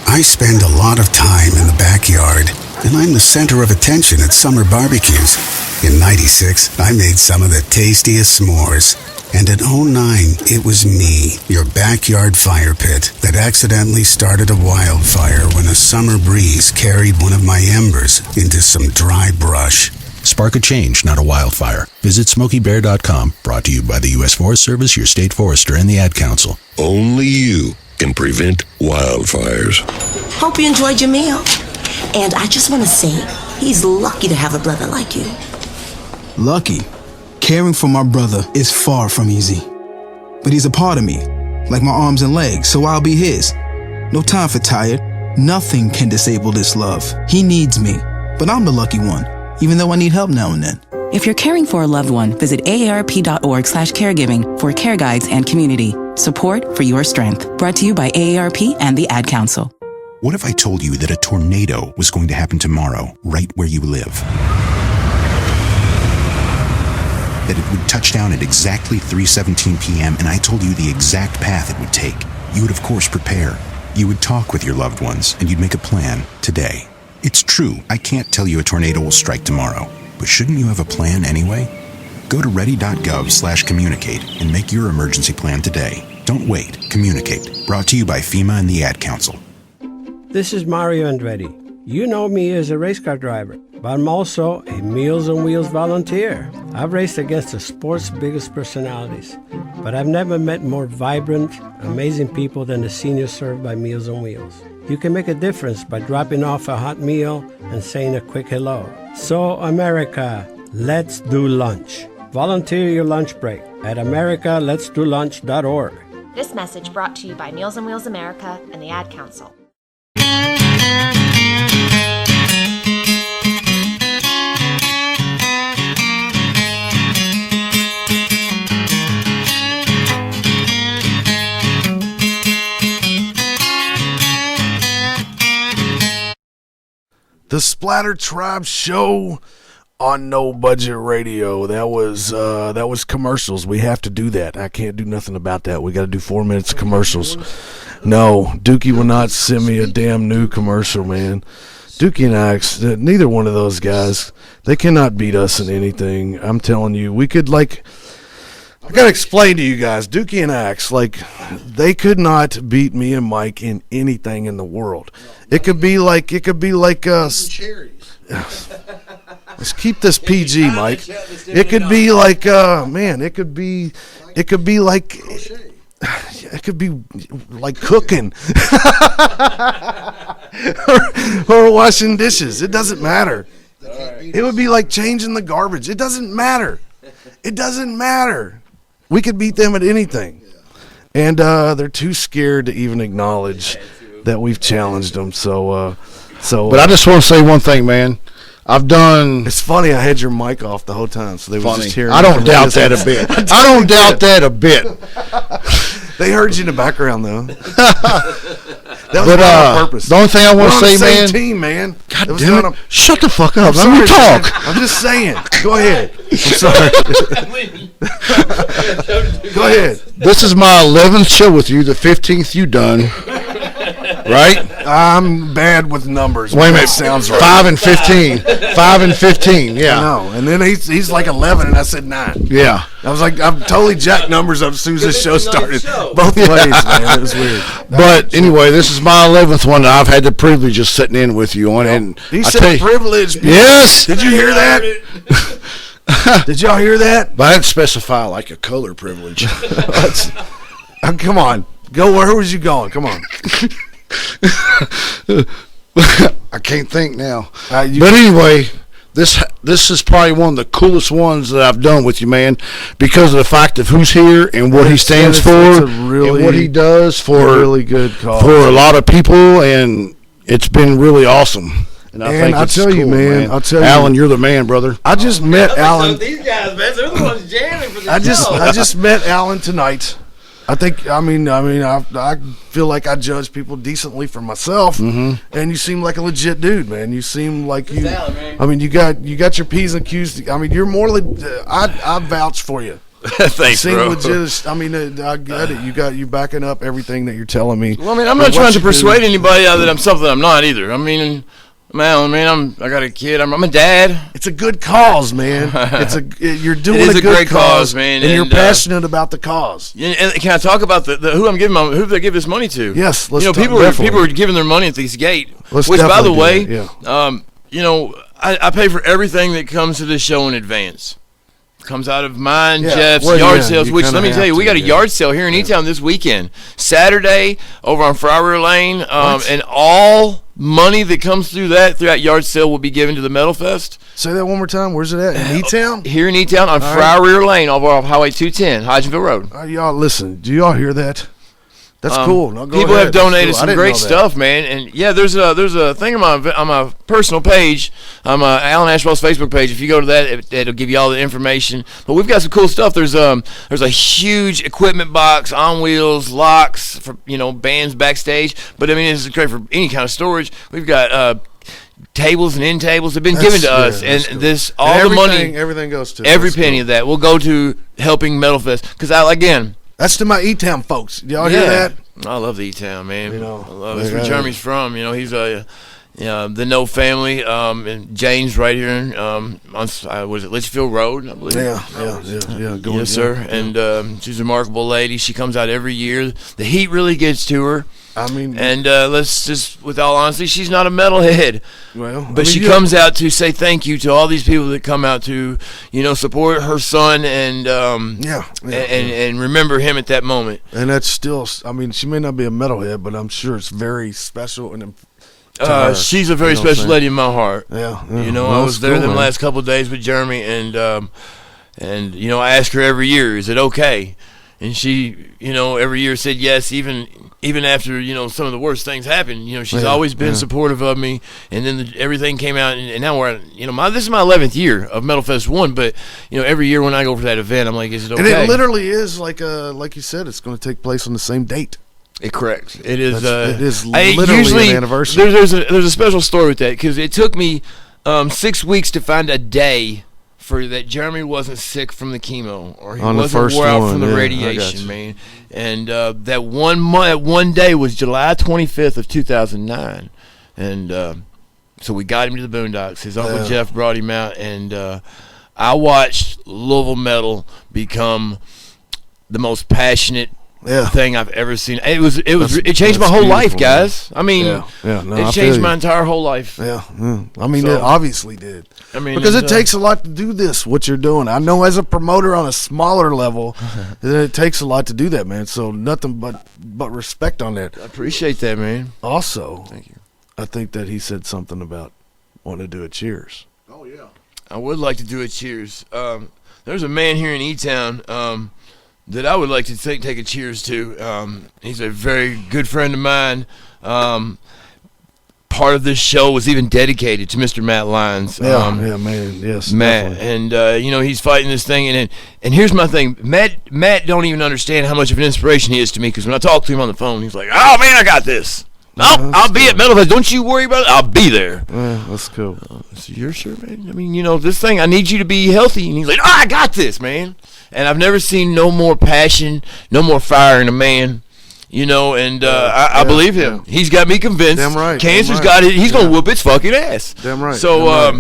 I spend a lot of time in the backyard, and I'm the center of attention at summer barbecues. In '96, I made some of the tastiest s'mores. And in '09, it was me, your backyard fire pit, that accidentally started a wildfire when a summer breeze carried one of my embers into some dry brush. Spark a change, not a wildfire. Visit SmokeyBear.com. Brought to you by the U.S. Forest Service, your state forester, and the Ad Council. Only you can prevent wildfires. Hope you enjoyed your meal. And I just want to say, he's lucky to have a brother like you. Lucky? Caring for my brother is far from easy. But he's a part of me, like my arms and legs, so I'll be his. No time for tired. Nothing can disable this love. He needs me, but I'm the lucky one, even though I need help now and then. If you're caring for a loved one, visit aarp.org/caregiving for care guides and community support for your strength. Brought to you by AARP and the Ad Council. What if I told you that a tornado was going to happen tomorrow, right where you live? That it would touch down at exactly 3:17 p.m., and I told you the exact path it would take. You would, of course, prepare. You would talk with your loved ones, and you'd make a plan today. It's true, I can't tell you a tornado will strike tomorrow, but shouldn't you have a plan anyway? Go to ready.gov/communicate and make your emergency plan today. Don't wait. Communicate. Brought to you by FEMA and the Ad Council. This is Mario Andretti. You know me as a race car driver, but I'm also a Meals on Wheels volunteer. I've raced against the sport's biggest personalities, but I've never met more vibrant, amazing people than the seniors served by Meals on Wheels. You can make a difference by dropping off a hot meal and saying a quick hello. So, America, let's do lunch. Volunteer your lunch break at americaletsdolunch.org. This message brought to you by Meals on Wheels America and the Ad Council. The SplatterTribe show on No Budget Radio. That was commercials. We have to do that. I can't do nothing about that. We got to do 4 minutes of commercials. No, Dookie will not send me a damn new commercial, man. Dookie and Axe, neither one of those guys, they cannot beat us in anything. I'm telling you, we could I gotta explain to you guys, Dookie and Axe, they could not beat me and Mike in anything in the world. It could be like cherries. Let's keep this PG, Mike. It could be like It could be like cooking or washing dishes. It doesn't matter. It would be like changing the garbage. It doesn't matter. It doesn't matter. We could beat them at anything. And they're too scared to even acknowledge that we've challenged them. But I just want to say one thing, man. I've done. It's funny. I had your mic off the whole time, so they were just hearing. I don't doubt that a bit. I don't doubt that a bit. They heard you in the background, though. That was But on purpose. the only thing I want to say, same man. Team, man. God It was damn on it! Shut the fuck up. I'm Let me sorry, talk. man. I'm just saying. Go ahead. I'm sorry. Go ahead. This is my 11th show with you. The 15th you done. Right? I'm bad with numbers. Wait a minute. That sounds right. 5 and 15. 5 and 15. Yeah. No, and then he's like 11, and I said 9. Yeah. I was like, I'm totally jacked numbers up as soon as this show started. Both ways, man. It was weird. But anyway, this is my 11th one that I've had the privilege of sitting in with you on. And He I said tell you- privilege. Yes. Did you hear that? Did y'all hear that? But I didn't specify like a color privilege. Come on. Go. Where was you going? Come on. I can't think now. But anyway, this is probably one of the coolest ones that I've done with you, man, because of the fact of who's here and what he stands for and what he does for really good cause for a lot of people, and it's been really awesome. And I think I'll it's tell you, cool, man. I'll tell you, Alan, you're the man, brother. I just met Alan. These guys, man, they're the ones jamming for the I just met Alan tonight. I think. I feel like I judge people decently for myself, and you seem like a legit dude, man. You seem like you. I mean, you got your P's and Q's. I mean, you're more. I vouch for you. Thanks, you seem bro. legit. I mean, I get it. You backing up everything that you're telling me. Well, I mean, I'm not trying to persuade anybody that I'm something I'm not either. I mean, man, I got a kid. I'm a dad. It's a good cause, man. You're doing It is a good great cause, man, and you're passionate about the cause. And can I talk about the who I'm giving who they give this money to? Yes, let's people are giving their money at this gate. Let's which, by the definitely way, do I pay for everything that comes to this show in advance. Comes out of mine, Yeah, Jeff's well, yard yeah, sales. you Which kinda let me tell you, have we got a to, yard sale here in E-Town this weekend, Saturday over on Friar Lane, and all money that comes through that yard sale will be given to the Metal Fest. Say that one more time. Where's it at? In E-Town? Here in E-Town on All Friar Lane, over off Highway 210, Hodgenville Road. Y'all listen. Do y'all hear that? That's cool. No, go People ahead. have That's donated cool. I some didn't great know that. stuff, man. And yeah, there's a thing on my personal page, Alan Ashbaugh's Facebook page. If you go to that, it'll give you all the information. But we've got some cool stuff. There's a huge equipment box on wheels, locks for bands backstage. But I mean, it's great for any kind of storage. We've got tables and end tables have been given to us, and cool. this And the money, everything goes to every that's penny cool. of that will go to helping Metal Fest. Because that's to my E-Town folks. Y'all hear that? I love the E-Town, man. I love it. That's yeah. where Jeremy's from. He's the No family. And Jane's right here on was it Litchfield Road, I believe. Yeah. Yes, sir. And she's a remarkable lady. She comes out every year. The heat really gets to her. I mean, and let's just, with all honesty, she's not a metalhead. Well, but she comes out to say thank you to all these people that come out to, support her son and and remember him at that moment. And that's still. I mean, she may not be a metalhead, but I'm sure it's very special and. She's a very special lady in my heart. Yeah. I was there the last couple of days with Jeremy, and I ask her every year, is it okay? And she, every year said yes, even after, some of the worst things happened. She's always been supportive of me. And then everything came out, and now we're at, this is my 11th year of Metal Fest 1, but, every year when I go for that event, I'm like, is it okay? And it literally is like you said, it's going to take place on the same date. Correct. It is. It is literally an anniversary. There's a special story with that, because it took me 6 weeks to find a day for that Jeremy wasn't sick from the chemo, or he wasn't wore out from the radiation, man. And that one day was July 25th of 2009, and so we got him to the Boondocks. His uncle Jeff brought him out, and I watched Louisville metal become the most passionate thing I've ever seen. It changed my whole life, guys. I mean, it changed my entire whole life. Yeah, I mean, it obviously did. I mean, because it takes a lot to do this. What you're doing, I know, as a promoter on a smaller level, it takes a lot to do that, man. So nothing but respect on that. I appreciate that, man. Also, thank you. I think that he said something about wanting to do a cheers. Oh yeah, I would like to do a cheers. There's a man here in E-Town that I would like to take a cheers to. He's a very good friend of mine. Part of this show was even dedicated to Mr. Matt Lyons. Man, yes, Matt, definitely. and he's fighting this thing, and here's my thing. Matt don't even understand how much of an inspiration he is to me, because when I talk to him on the phone, he's like, "Oh man, I got this. I'll be at Metal Fest. Don't you worry about it. I'll be there." Yeah, that's cool. So you're sure, man? I mean, this thing, I need you to be healthy. And he's like, "Oh, I got this, man." And I've never seen no more passion, no more fire in a man. I believe him. He's got me convinced. Damn right. Cancer's got it. He's gonna whoop its fucking ass. Damn right. So,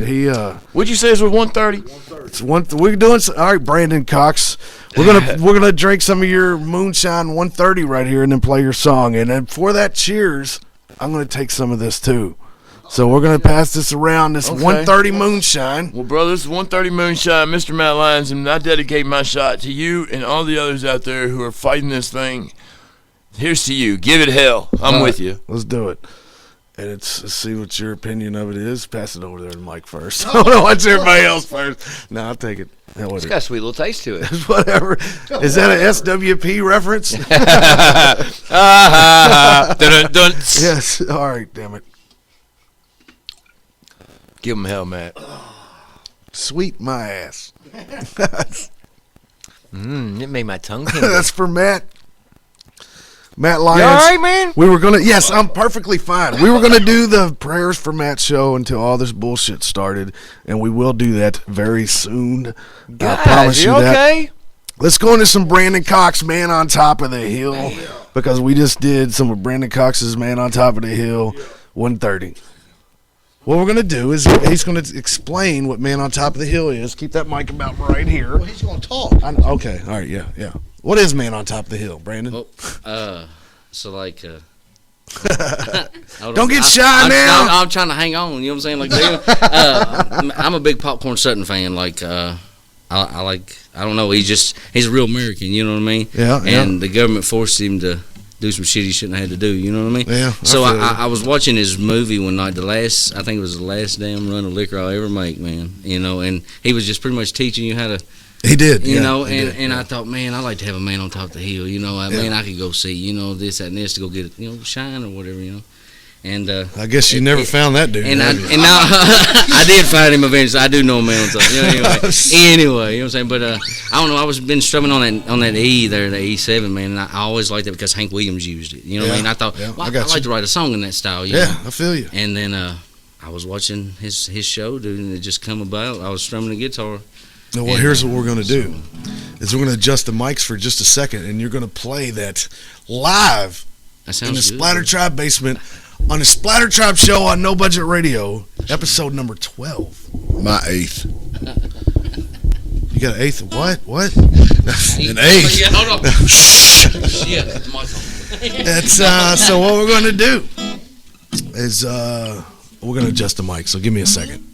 what'd you say is with 130? It's we're doing. All right, Brandon Cox. We're gonna drink some of your moonshine 130 right here, and then play your song. And then for that cheers, I'm gonna take some of this too. So we're gonna pass this around. This 130 moonshine. Well, brother, this is 130 moonshine, Mr. Matt Lyons, and I dedicate my shot to you and all the others out there who are fighting this thing. Here's to you. Give it hell. I'm with you. Let's do it. And let's see what your opinion of it is. Pass it over there to Mike first. I don't know what's everybody else first. No, I'll take it. It's got a sweet little taste to it. Whatever. Is that a SWP reference? Dun-dun-dun. Yes. All right, damn it. Give him hell, Matt. Sweet my ass. It made my tongue tingle. That's for Matt. Matt Lyons. You all right, man? We were gonna. Yes, I'm perfectly fine. We were gonna do the prayers for Matt show until all this bullshit started, and we will do that very soon. Guys, I promise you that. Okay? Let's go into some Brandon Cox, Man on Top of the Hill, because we just did some of Brandon Cox's Man on Top of the Hill, 130. What we're gonna do is he's gonna explain what Man on Top of the Hill is. Keep that mic about right here. Well, he's gonna talk. Okay, all right, yeah. What is Man on Top of the Hill, Brandon? So like, don't get shy now. I'm trying to hang on. You know what I'm saying? Like, I'm a big Popcorn Sutton fan. Like, I don't know. He's a real American. You know what I mean? Yeah. And the government forced him to do some shit he shouldn't have had to do. You know what I mean? Yeah. So I was watching his movie one night. I think it was the last damn run of liquor I'll ever make, man. And he was just pretty much teaching you how to. He did, and I thought, man, I like to have a man on top of the hill, man, I could go see, this, that, and this to go get, shine or whatever, and I guess you never found that dude. And now I did find him eventually. I do know a man on top. Anyway, you know what I'm saying? But I don't know. I was been strumming on that E there, the E7, man, and I always liked it because Hank Williams used it. You know what I mean? I thought, I like to write a song in that style. I feel you. And then I was watching his show, dude, and it just come about. I was strumming the guitar. No, well, here's what we're going to do. Is we're going to adjust the mics for just a second, and you're going to play that live in the SplatterTribe basement on the SplatterTribe show on No Budget Radio, episode number 12. My 8th. You got an 8th? What? An 8th. Yeah, hold on. Shit, That's so what we're going to do is we're going to adjust the mic. So give me a second.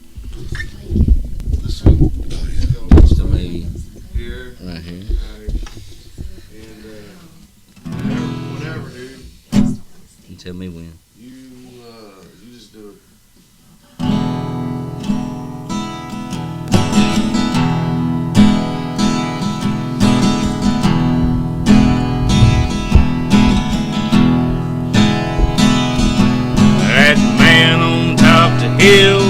Right here. And whenever, dude. You tell me when. You just do it. That man on top of the hill,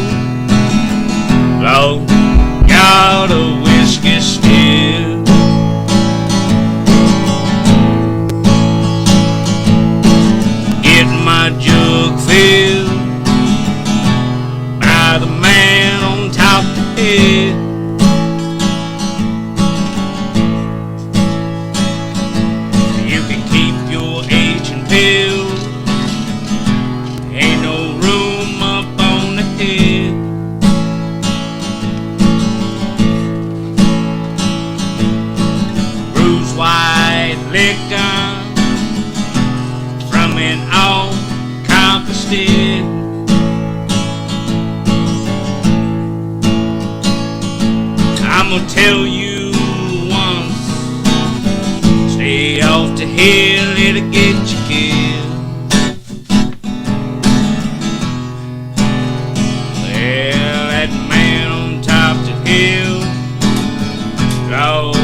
Lord, got a whiskey still. Getting my jug filled by the man on top of the hill. You can keep your aging pills. Ain't no room up on the hill. Bruised white liquor I'm gonna tell you once. Stay off the hill, it'll get you killed. Well, that man on top the hill, Lord,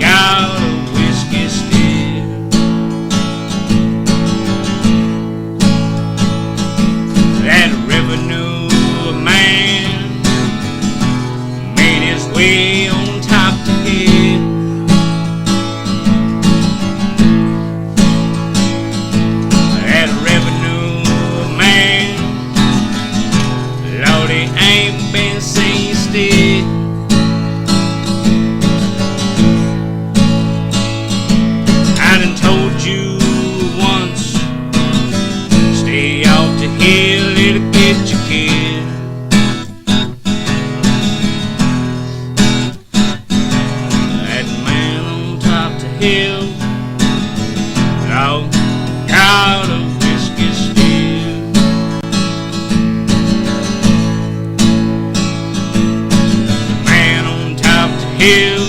got a whiskey still. That revenue man made his way on top the hill. That revenue man, Lord, he ain't been seen still. I done told you once, stay off the hill, it'll get you killed. That man on top the hill, Lord, got a whiskey still. The man on top the hill,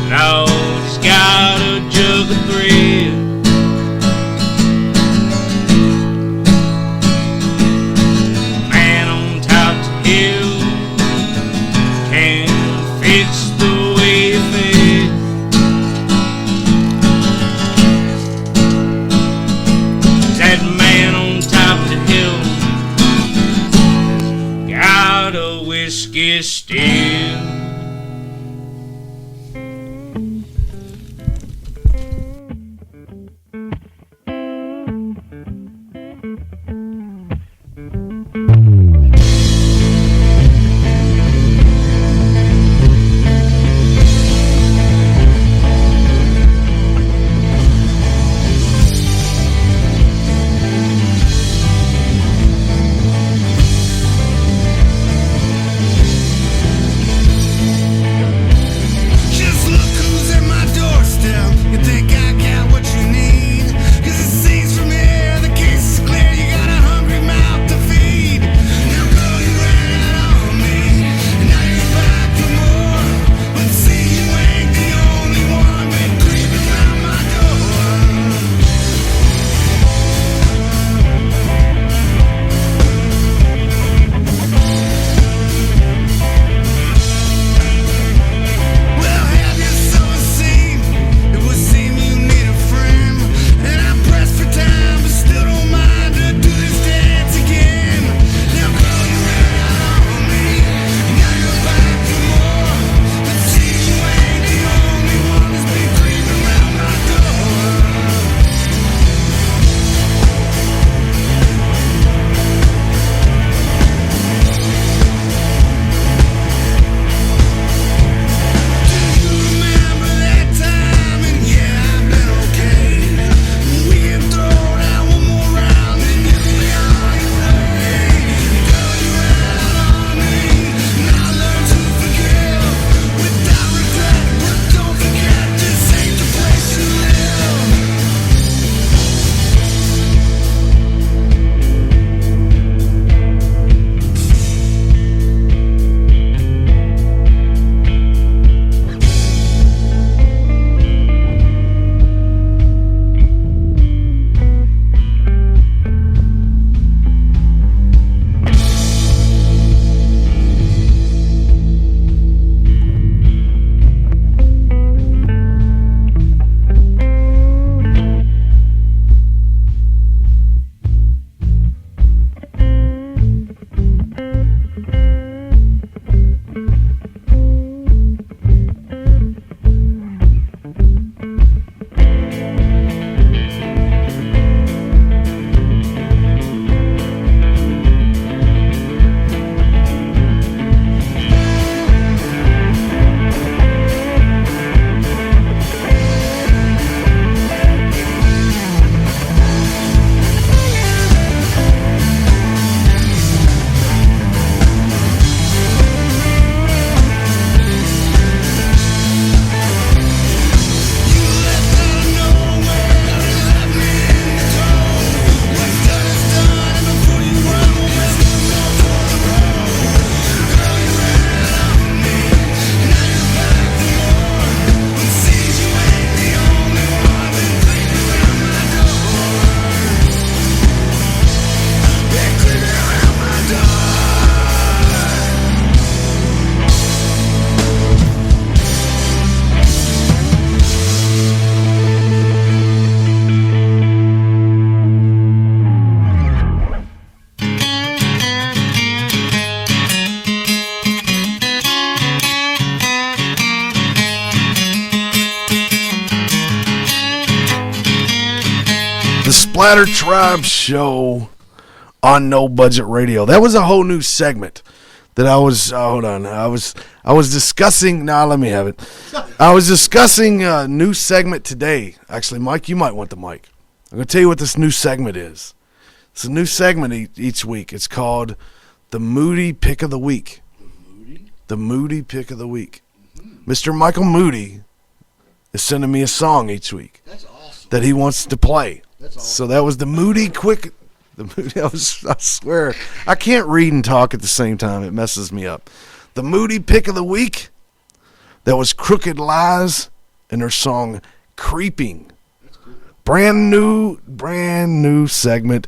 Lord, he's got a jug of thrill. The man on top the hill can fix the way he feels. That man on top the hill got a whiskey still. SplatterTribe show on No Budget Radio. That was a whole new segment that I was hold on. I was discussing. Nah, let me have it. I was discussing a new segment today. Actually, Mike, you might want the mic. I'm gonna tell you what this new segment is. It's a new segment each week. It's called the Moody Pick of the Week. The Moody Pick of the Week. Mr. Michael Moody is sending me a song each week. That's awesome. That he wants to play. That's awesome. So that was the Moody Quick. The Moody. I swear, I can't read and talk at the same time. It messes me up. The Moody Pick of the Week. That was Crooked Lies and their song "Creeping." That's cool. Brand new segment.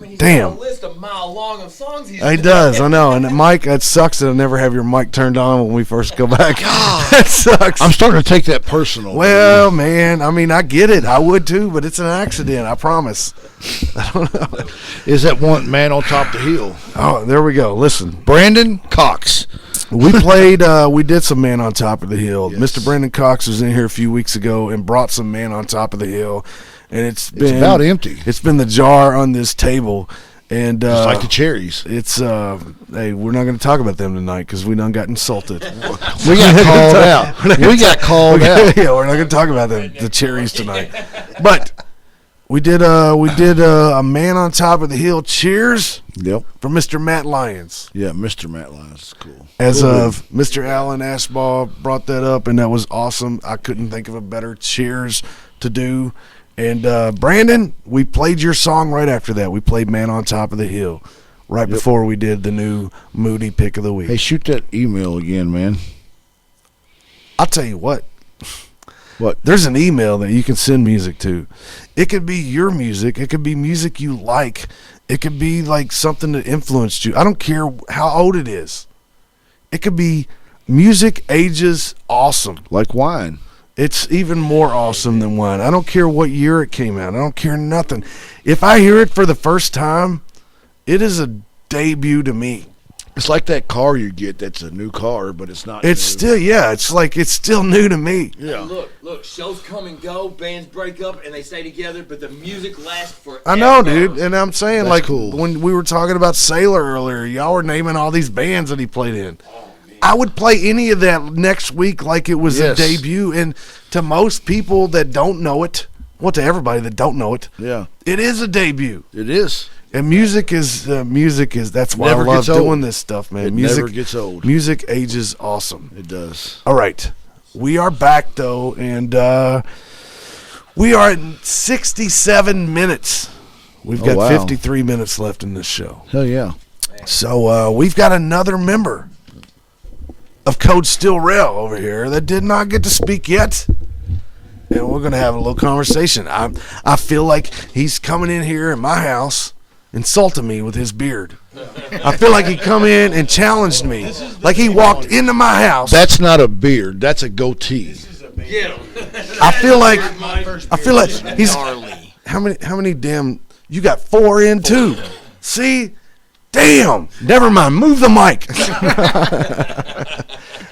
He's Damn. got a list a mile long of songs he's He does, I know. And Mike, that sucks that I never have your mic turned on when we first go back. That sucks. I'm starting to take that personal. Well, man, I mean, I get it. I would too, but it's an accident. I promise. I don't know. Is that one man on top of the hill? Oh, there we go. Listen, Brandon Cox. We played. We did some Man on Top of the Hill. Yes. Mr. Brandon Cox was in here a few weeks ago and brought some Man on Top of the Hill. And it's about empty. It's been the jar on this table, and just like the cherries. It's hey, we're not going to talk about them tonight because we done got insulted. We got called out. We got called out. Yeah, we're not going to talk about the cherries tonight. But we did a Man on Top of the Hill cheers. Yep. For Mr. Matt Lyons. Yeah, Mr. Matt Lyons is cool. As of Mr. Alan Ashbaugh brought that up, and that was awesome. I couldn't think of a better cheers to do. And Brandon, we played your song right after that. We played Man on Top of the Hill right before we did the new Moody Pick of the Week. Hey, shoot that email again, man. I'll tell you what. What? There's an email that you can send music to. It could be your music. It could be music you like. It could be like something that influenced you. I don't care how old it is. It could be music ages awesome. Like wine. It's even more awesome than wine. I don't care what year it came out. I don't care nothing. If I hear it for the first time, it is a debut to me. It's like that car you get that's a new car, but it's not It's new. still, yeah, it's like it's still new to me. Yeah. Look, shows come and go, bands break up, and they stay together, but the music lasts forever. I know, dude, and I'm saying, That's like, cool. when we were talking about Sailor earlier, y'all were naming all these bands that he played in. I would play any of that next week like it was a debut, and to most people that don't know it, well, to everybody that don't know it, it is a debut. It is. And music is that's why Never I love gets old. doing this stuff, man. It Music never gets old. Music ages awesome. It does. All right. We are back though, and we are at 67 minutes. We've got 53 minutes left in this show. Hell yeah. So we've got another member of Code Steel Rail over here that did not get to speak yet. And we're going to have a little conversation. I feel like he's coming in here in my house insulting me with his beard. I feel like he come in and challenged me. Like he walked into my house. That's not a beard. That's a goatee. I feel like he's how many damn you got 4 in too. See? Damn. Never mind. Move the mic.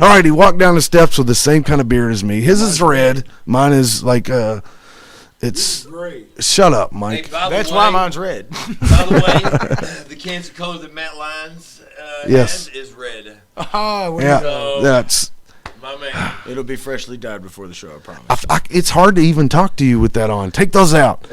All right, he walked down the steps with the same kind of beard as me. His is red. Mine is like it's shut up, Mike. Hey, that's why mine's red. By the way, the cancer code that Matt Lyons has is red. Oh, yeah, so, that's my man. It'll be freshly dyed before the show, I promise. It's hard to even talk to you with that on. Take those out.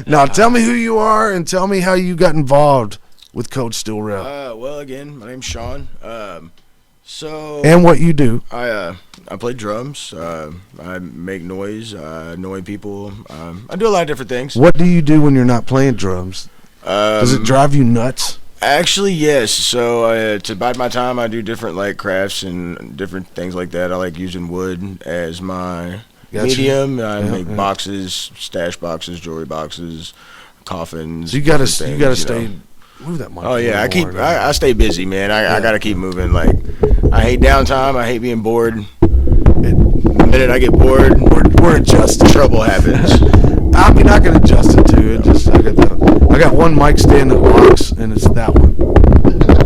Now, tell me who you are and tell me how you got involved with Code Steel Rail. Well, again, my name's Sean. And what you do. I play drums. I make noise. I annoy people. I do a lot of different things. What do you do when you're not playing drums? Does it drive you nuts? Actually, yes. So to bide my time, I do different like crafts and different things like that. I like using wood as my medium. I make boxes, stash boxes, jewelry boxes, coffins. So you gotta stay. Move that mic. Oh yeah, I stay busy, man. I gotta keep moving. Like I hate downtime. I hate being bored. The minute I get bored, we're adjusting. Trouble happens. I mean, I can adjust it too. It just I got one mic stand that locks, and it's that one.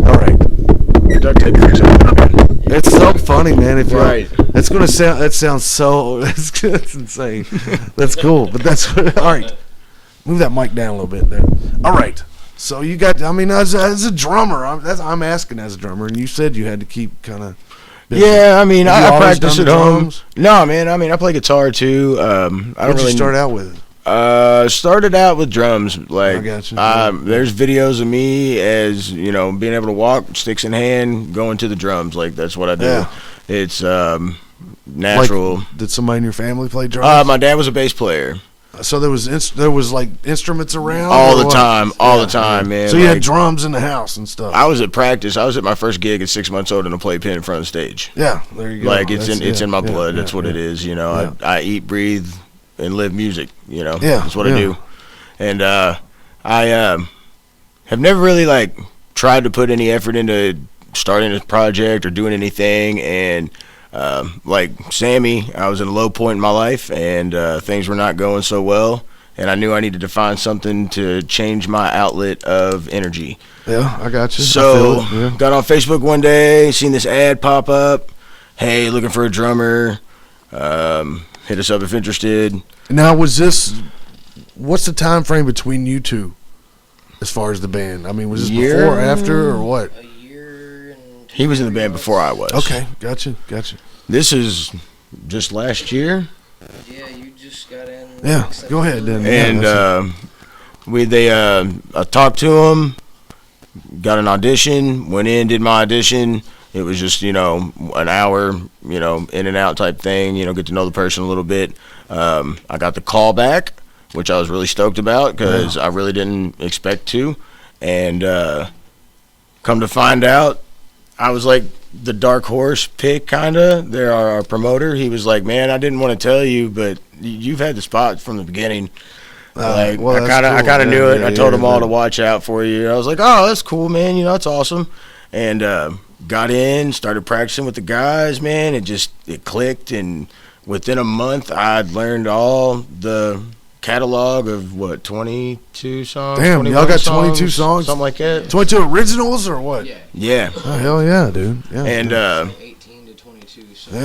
All right. It's so funny, man. If it's gonna sound. That sounds so. That's insane. That's cool, but that's all right. Move that mic down a little bit there. All right. So you got, I mean, as a drummer, I'm asking as a drummer, and you said you had to keep kind of. Yeah, I mean, I practice at home. No, man, I mean, I play guitar too. I don't really start out with. Started out with drums. Like, I got you. There's videos of me as being able to walk, sticks in hand, going to the drums. Like that's what I do. Yeah. It's natural. Like, did somebody in your family play drums? My dad was a bass player. So there was like instruments around all the time, man. So you had drums in the house and stuff. I was at practice. I was at my first gig at 6 months old in a playpen in front of the stage. Yeah, there you go. Like it's in my blood. That's what it is. I eat, breathe, and live music. Yeah, that's what I do. And I have never really like tried to put any effort into starting a project or doing anything. And like Sammy, I was in a low point in my life, and things were not going so well, and I knew I needed to find something to change my outlet of energy. Yeah, I got you. So got on Facebook one day, seen this ad pop up. Hey, looking for a drummer. Hit us up if interested. Now, what's the time frame between you two as far as the band? I mean, was this before or after or what? He was in the band before I was. Okay, gotcha. This is just last year. Yeah, you just got in. Yeah, go ahead then. And I talked to him, got an audition, went in, did my audition. It was just an hour, in and out type thing. Get to know the person a little bit. I got the call back, which I was really stoked about because I really didn't expect to, and come to find out, I was like the dark horse pick, kind of. They're our promoter. He was like, man, I didn't want to tell you, but you've had the spot from the beginning. I kind of knew it. I told them all to watch out for you. I was like, oh, that's cool, man. That's awesome. And got in, started practicing with the guys, man. It clicked, and within a month, I'd learned all the catalog of 22 songs. Damn, y'all got 22 songs, something like that. 22 originals or what? Yeah. Oh hell yeah, dude. Yeah. And 18 to 22 songs.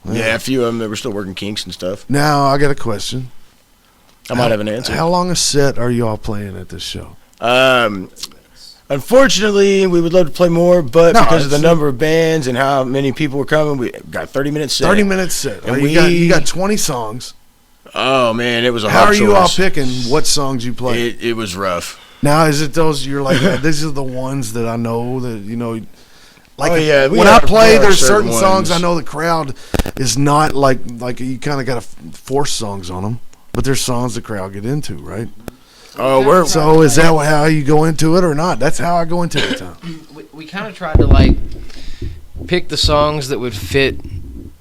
Yeah, a few of them that were still working kinks and stuff. Now I got a question. I might have an answer. How long a set are you all playing at this show? Unfortunately, we would love to play more, but because of the number of bands and how many people were coming, we got 30-minute set. 30-minute set. And you got 20 songs. Oh man, it was a hard choice. How are you all picking what songs you play? It was rough. Now, is it those you're like, these are the ones that I know that like when I play, there's certain songs I know the crowd is not like you kind of got to force songs on them, but there's songs the crowd get into, right? Oh, so is that how you go into it or not? That's how I go into it, Tom. We kind of tried to pick the songs that would fit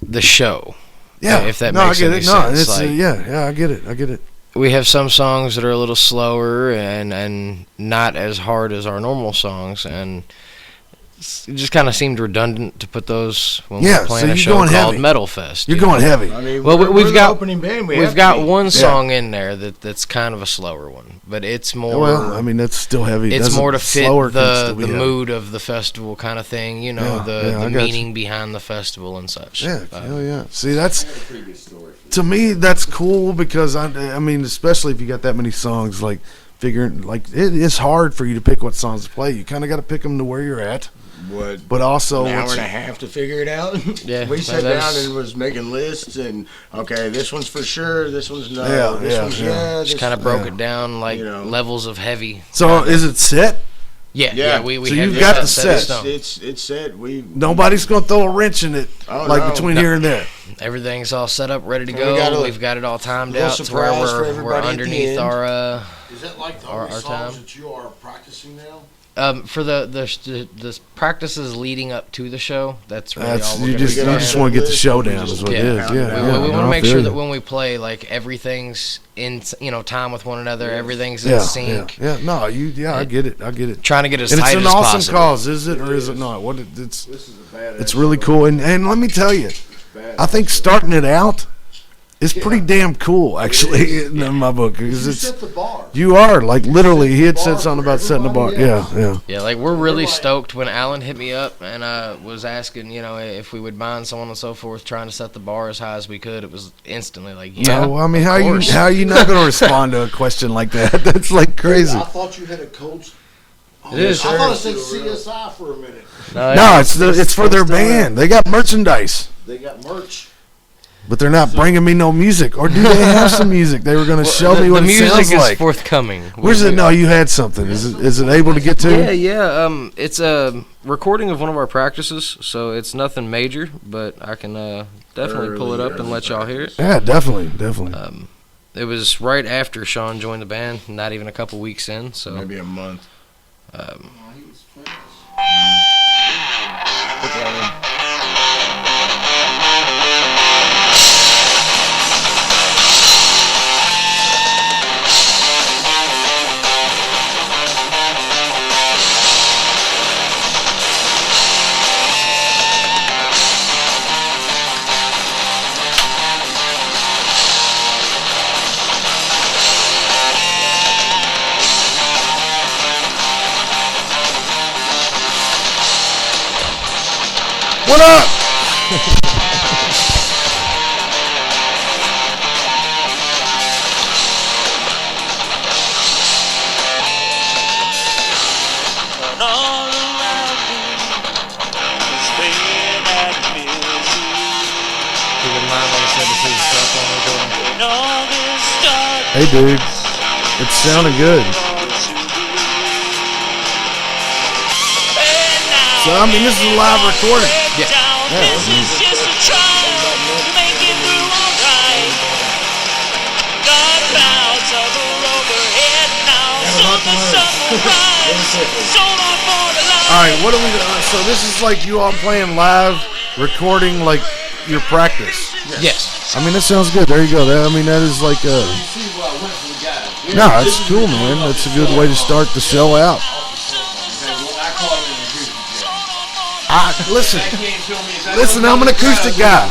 the show. Yeah, if that makes any sense. I get it. I get it. We have some songs that are a little slower and not as hard as our normal songs, and it just kind of seemed redundant to put those when we're playing a show called heavy. Metal Fest. You're going heavy. I mean, we've got opening band. We've got one song in there that's kind of a slower one, but it's more. Well, I mean, that's still heavy. It's more to fit the mood of the festival kind of thing. The meaning behind the festival and such. Yeah, hell yeah. See, that's to me that's cool because I mean, especially if you got that many songs, like figuring it is hard for you to pick what songs to play. You kind of got to pick them to where you're at. But also an hour and a half to figure it out. Yeah, we sat down and was making lists and this one's for sure, this one's no, this one's just kind of broke it down levels of heavy. So is it set? Yeah. We so you've got the set. It's set. Nobody's gonna throw a wrench in it between here and there. Everything's all set up, ready to go. We've got it all timed out to where we're underneath our. Is that like the only songs that you are practicing now? For the practices leading up to the show, that's really all we're you just want to get the show down is what it is. We want to make sure that when we play, everything's in time with one another, everything's in sync. I get it. Trying to get as tight as possible. It's an awesome cause, is it or is it not? It's really cool, and let me tell you, I think starting it out, is pretty damn cool, actually, in my book. Because You set the bar. You are, like, literally, he had said something about setting the bar. Yeah. Yeah, like, we're really stoked when Alan hit me up and was asking, if we would mind, so on and so forth, trying to set the bar as high as we could. It was instantly like, yeah. No, I mean, how are you not going to respond to a question like that? That's, like, crazy. I thought you had a cold... It is. I thought it said CSI for a minute. No, it's for their band. They got merchandise. They got merch. But they're not bringing me no music. Or do they have some music? They were going to show me what it sounds like. The music is forthcoming. Where's it? No, you had something. Is it able to get to? Yeah. It's a recording of one of our practices, so it's nothing major, but I can definitely pull it up and let y'all hear it. Yeah, definitely. It was right after Sean joined the band, not even a couple weeks in. So maybe a month. What up? Hey, dude. It's sounding good. So, I mean, this is a live recording. Yeah. This is just a trial. Make it through all right. Gunpowder overhead now. So the sun will rise. So on for the line. All right, what are we? So this is like you all playing live, recording like your practice. Yes. I mean, that sounds good. There you go. That is like no, that's cool, man. That's a good way to start the show out. Listen, I'm an acoustic guy.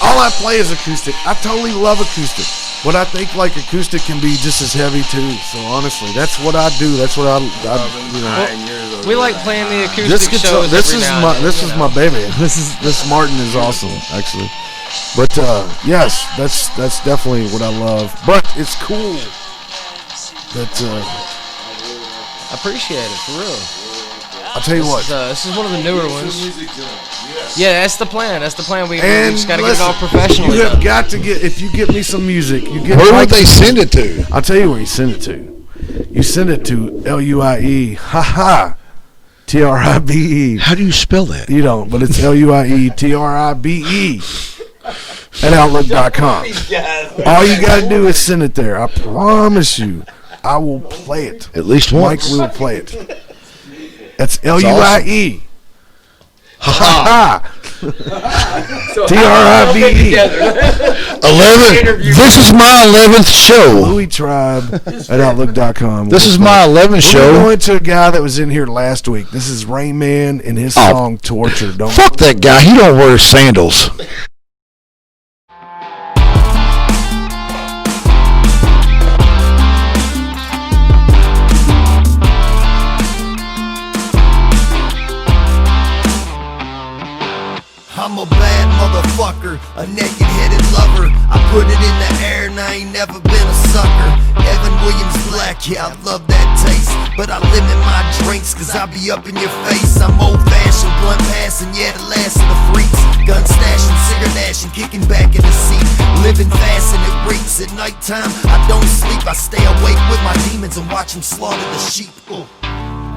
All I play is acoustic. I totally love acoustic. But I think like acoustic can be just as heavy too. So honestly, that's what I do. That's what I we like playing the acoustic shows. This is my baby. This Martin is awesome, actually. But yes, that's definitely what I love. But it's cool that I appreciate it for real. I'll tell you what. This is one of the newer ones. Yeah, that's the plan. We just got to get it all professional. You have got to get. If you get me some music, you get. Where would they send it to? I'll tell you where you send it to. You send it to LUIE. TRIBE. How do you spell that? You don't, but it's LUIE TRIBE at Outlook.com. All you got to do is send it there. I promise you, I will play it. At least once. Mike will play it. That's LUIE. TRIBE. 11. This is my 11th show. SplatterTribe at Outlook.com. This is my 11th show. We're going to a guy that was in here last week. This is Rain Man and his song Torture. Fuck that guy. He don't wear sandals. I'm a bad motherfucker, a naked-headed lover. I put it in the air and I ain't never been a sucker. Evan Williams Black, yeah, I love that taste. But I limit my drinks cause I be up in your face. I'm old-fashioned, blunt passing, yeah, the last of the freaks. Gun stashing, cigarette dashing, kicking back in the seat. Living fast and it reeks at nighttime. I don't sleep, I stay awake with my demons and watch them slaughter the sheep.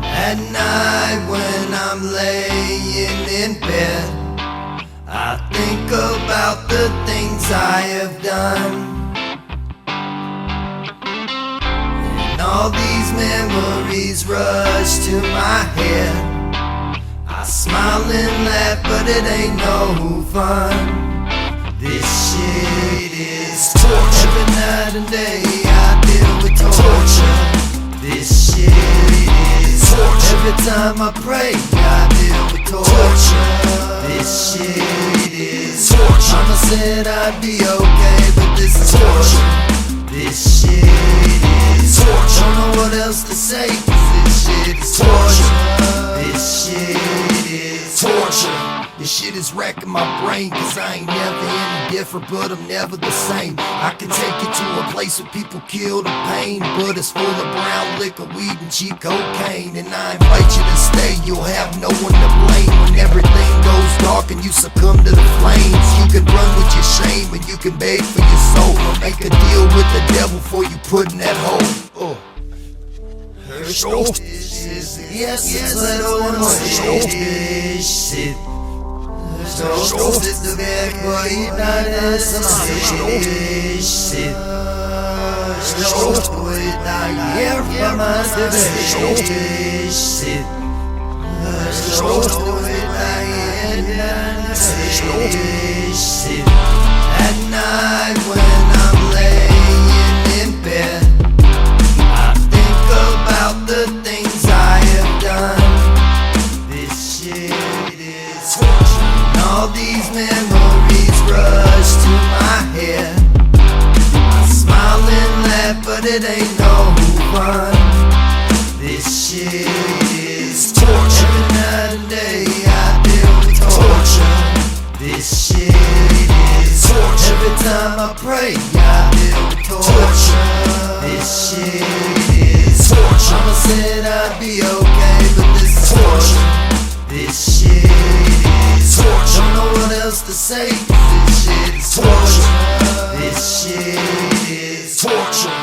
At night when I'm laying in bed, I think about the things I have done, and all these memories rush to my head. I smile and laugh, but it ain't no fun. This shit is torture. Every night and day I deal with torture. This shit is torture. Every time I pray I deal with torture. This shit is torture. torture. Mama said I'd be okay, but this is torture. This shit is torture. Don't know what else to say, 'cause this shit is torture. This shit is torture. This shit is racking my brain, 'cause I ain't never any different, but I'm never the same. I can take you to a place where people kill the pain, but it's full of brown liquor, weed, and cheap cocaine. And I invite you to stay, you'll have no one to blame. When everything goes dark and you succumb to the flames, you can run with your shame and you can beg for your soul, or make a deal with the devil before you put in that hole. Yes, I don't wanna say this shit. Stof is the back, boy, you not as some shit. Stof, boy, now you're from us, the shit. Stof, boy, now you're shit. At night when I'm laying in bed, I think about the things I have done. This shit is torture. All these memories rush to my head. I smile and laugh, but it ain't no fun. This shit is torture. Every night and day I deal with torture. This shit is torture. Every time I pray I deal with torture. This shit is torture. Mama said I'd be okay, but this is torture. This shit is torture. Don't know what else to say, 'cause this shit is torture. This shit is torture.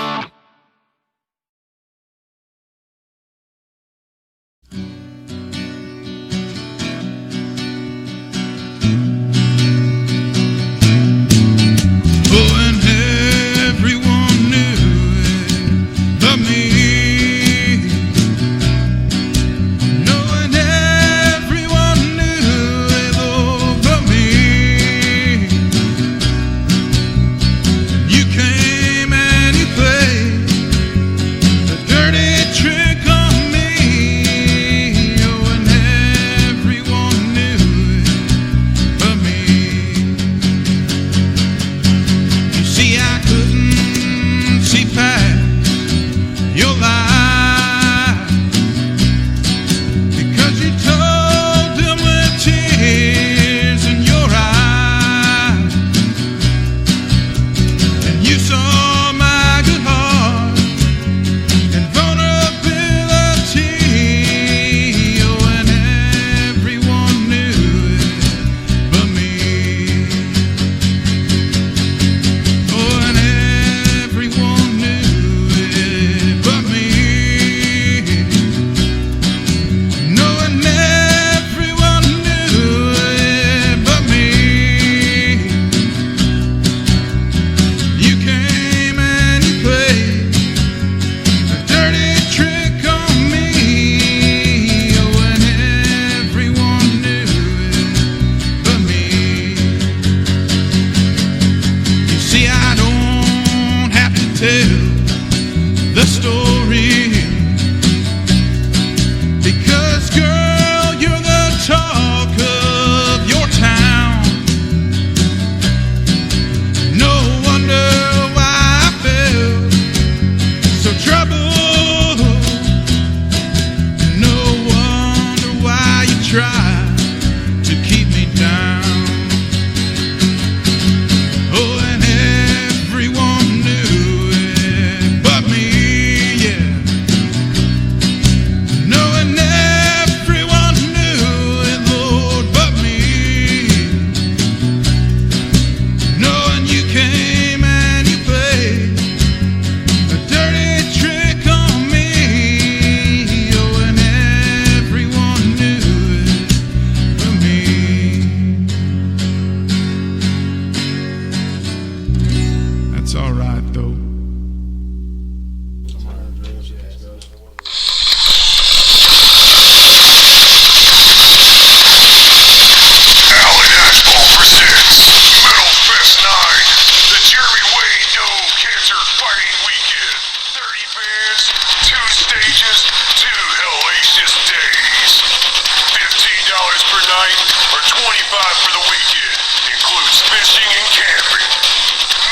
$25 for the weekend. Includes fishing and camping.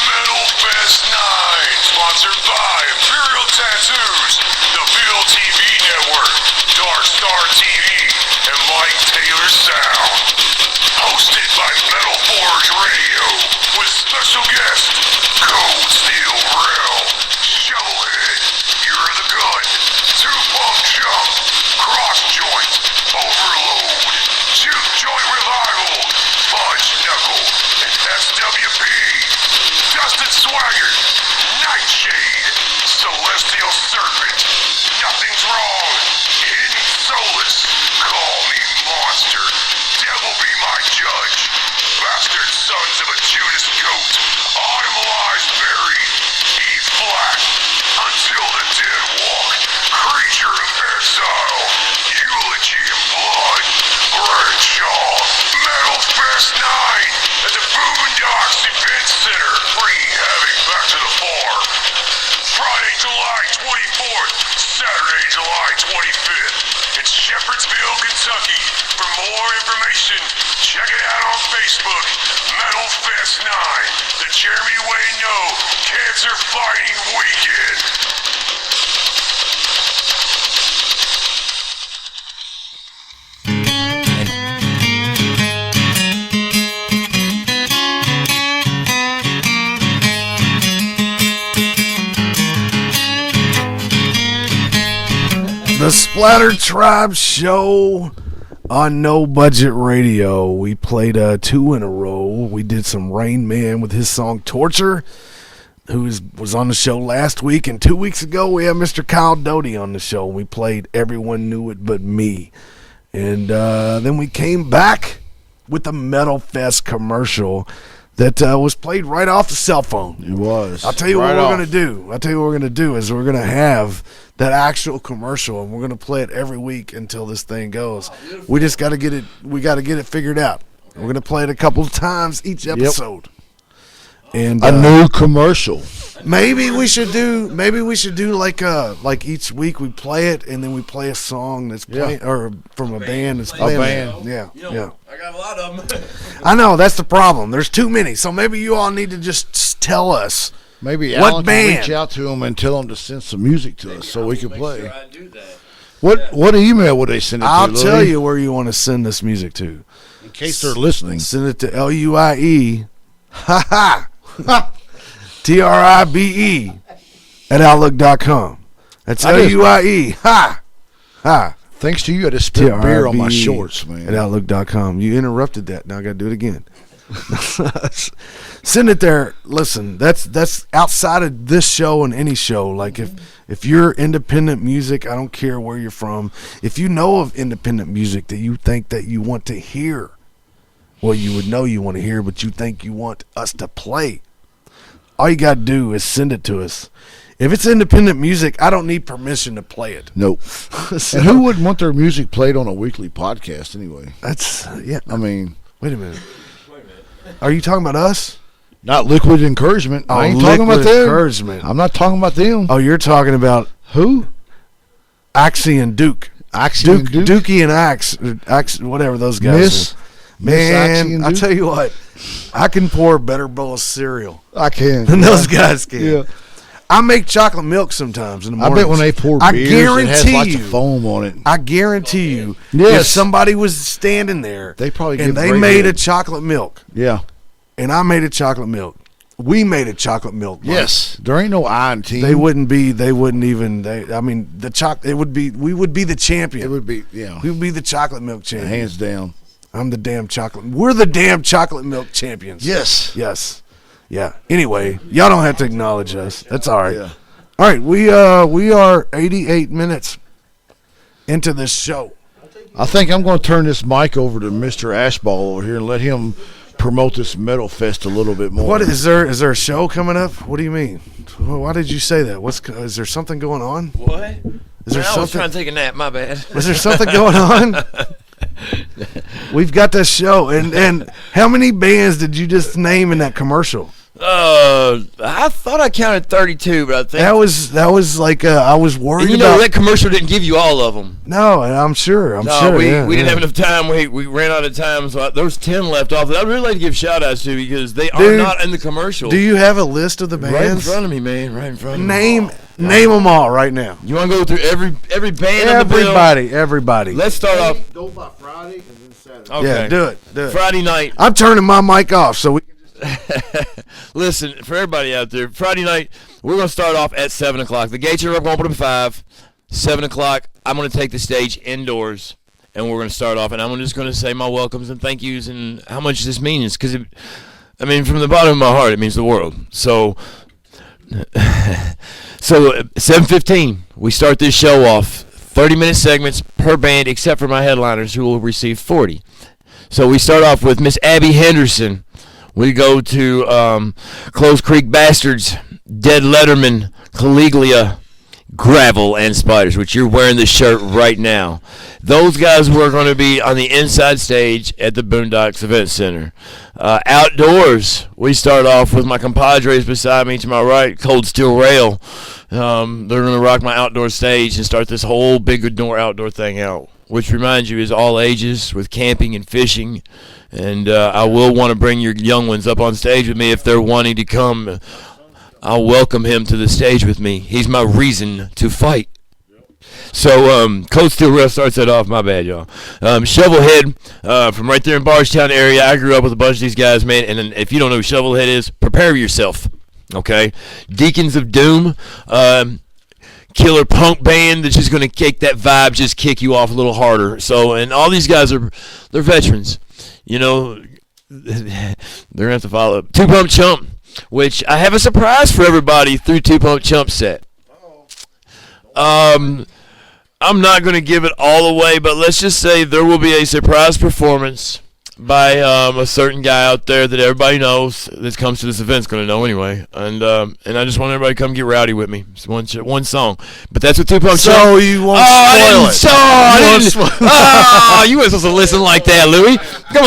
Metal Fest 9, sponsored by Imperial Tattoos, the Bill TV Network, Dark Star TV, and Mike Taylor Sound. Hosted by Metal Forge Radio, with special guest, Cold Steel Rail, Shovelhead, You're the Gun, Two-Pump Jump, Cross Joint, Overload, Juke Joint Revival, Fudge Knuckle, and SWP, Dustin Swaggart, Nightshade, Celestial Serpent, Nothing's Wrong, Hidden Solace, Call Me Monster, Devil Be My Judge, Bastard Sons of a Judas Goat, Itemized Buried, E Flat, Until the Dead Walk, Creature of Exile, Eulogy in Blood, Bradshaw, Metal Fest 9 at the Boondocks Event Center, bringing havoc back to the farm. Friday, July 24th, Saturday, July 25th, in Shepherdsville, Kentucky. For more information, check it out on Facebook, Metal Fest 9, the Jeremy Wayne No Cancer Fighting Weekend. The SplatterTribe show on No Budget Radio. We played 2 in a row. We did some Rain Man with his song Torture, who was on the show last week. And 2 weeks ago, we had Mr. Kyle Doty on the show. We played Everyone Knew It But Me. And then we came back with the Metal Fest commercial that was played right off the cell phone. It was. I'll tell you what we're going to do. I'll tell you what we're going to do is we're going to have that actual commercial, and we're going to play it every week until this thing goes. We just got to get it. We got to get it figured out. We're going to play it a couple of times each episode. And a new commercial. Maybe we should do like each week we play it, and then we play a song that's playing or from a band that's playing. Yeah. I got a lot of them. I know that's the problem. There's too many. So maybe you all need to just tell us. Maybe what Alan band? can reach out to them and tell them to send some music to us so we can play. Sure I do that. What email would they send it to? I'll tell you where you want to send this music to. In case they're listening. Send it to LUIE TRIBE at Outlook.com. That's LUIE Thanks to you, I just spilled beer on my shorts, man. At Outlook.com. You interrupted that. Now I got to do it again. Send it there. Listen, that's outside of this show and any show. Like if you're independent music, I don't care where you're from. If you know of independent music that you think that you want to hear, well, you would know you want to hear, but you think you want us to play, all you got to do is send it to us. If it's independent music, I don't need permission to play it. Nope. So, and who wouldn't want their music played on a weekly podcast anyway? That's, yeah. I mean. Wait a minute. Are you talking about us? Not Liquid Encouragement. I ain't talking about them. Encouragement. I'm not talking about them. Oh, you're talking about who? Axie and Duke. Axie and Duke? Dookie and Axe, whatever those guys are. Man, I tell you what, I can pour a better bowl of cereal. I can. Than those guys can. Yeah. I make chocolate milk sometimes in the I morning. bet when they pour beers, it has lots of foam on it. I guarantee you, yes. if somebody was standing there they probably and they made a chocolate milk, yeah, and I made a chocolate milk, we made a chocolate milk. Yes, there ain't no I in team. They wouldn't even. I mean, the chocolate. It would be. We would be the champion. It would be. Yeah, we would be the chocolate milk champion. Hands down. I'm the damn chocolate. We're the damn chocolate milk champions. Yes. Yes. Yeah. Anyway, y'all don't have to acknowledge us. That's all right. Yeah. All right, we are 88 minutes into this show. I think I'm going to turn this mic over to Mr. Ashbaugh over here and let him promote this Metal Fest a little bit more. What is there? Is there a show coming up? What do you mean? Why did you say that? Is there something going on? What? Is there I was trying to take a nap. My bad. Is there something going on? We've got this show, and how many bands did you just name in that commercial? I thought I counted 32, but I think that was like I was worried. And you know that commercial didn't give you all of them. No, I'm sure. We didn't have enough time. We ran out of time, so there was 10 left off. I'd really like to give shout outs to because they are not in the commercial. Do you have a list of the bands? Right in front of me, man. Right in front of me. Name them all right now. You want to go through every band on the bill? Everybody. Let's start off. Go by Friday and then Saturday. Okay. Yeah, do it. Friday night. I'm turning my mic off so we can just listen, for everybody out there, Friday night, we're going to start off at 7 o'clock. The gates are up, open at 5. 7 o'clock, I'm going to take the stage indoors, and we're going to start off, and I'm just going to say my welcomes and thank yous and how much this means, because, from the bottom of my heart, it means the world. So 7:15, we start this show off. 30-minute segments per band, except for my headliners, who will receive 40. So we start off with Miss Abby Henderson. We go to Close Creek Bastards, Dead Letterman, Caligula, Gravel, and Spiders, which you're wearing the shirt right now. Those guys were going to be on the inside stage at the Boondocks Event Center. Outdoors, we start off with my compadres beside me to my right, Cold Steel Rail. They're going to rock my outdoor stage and start this whole big outdoor thing out, which reminds you is all ages with camping and fishing. And I will want to bring your young ones up on stage with me if they're wanting to come. I'll welcome him to the stage with me. He's my reason to fight. So Cold Steel Rail starts that off. My bad, y'all. Shovelhead from right there in Bardstown area. I grew up with a bunch of these guys, man. And if you don't know who Shovelhead is, prepare yourself. Okay? Deacons of Doom. Killer punk band that's just going to kick that vibe, just kick you off a little harder. So, and all these guys they're veterans. You know, they're going to have to follow up. Two Pump Chump, which I have a surprise for everybody through Two Pump Chump set. I'm not going to give it all away, but let's just say there will be a surprise performance by a certain guy out there that everybody knows that comes to this event's going to know anyway. And I just want everybody to come get rowdy with me. It's one song. But that's what Two Pump Chump. So you won't spoil it. You weren't supposed to listen like that, Louie. Come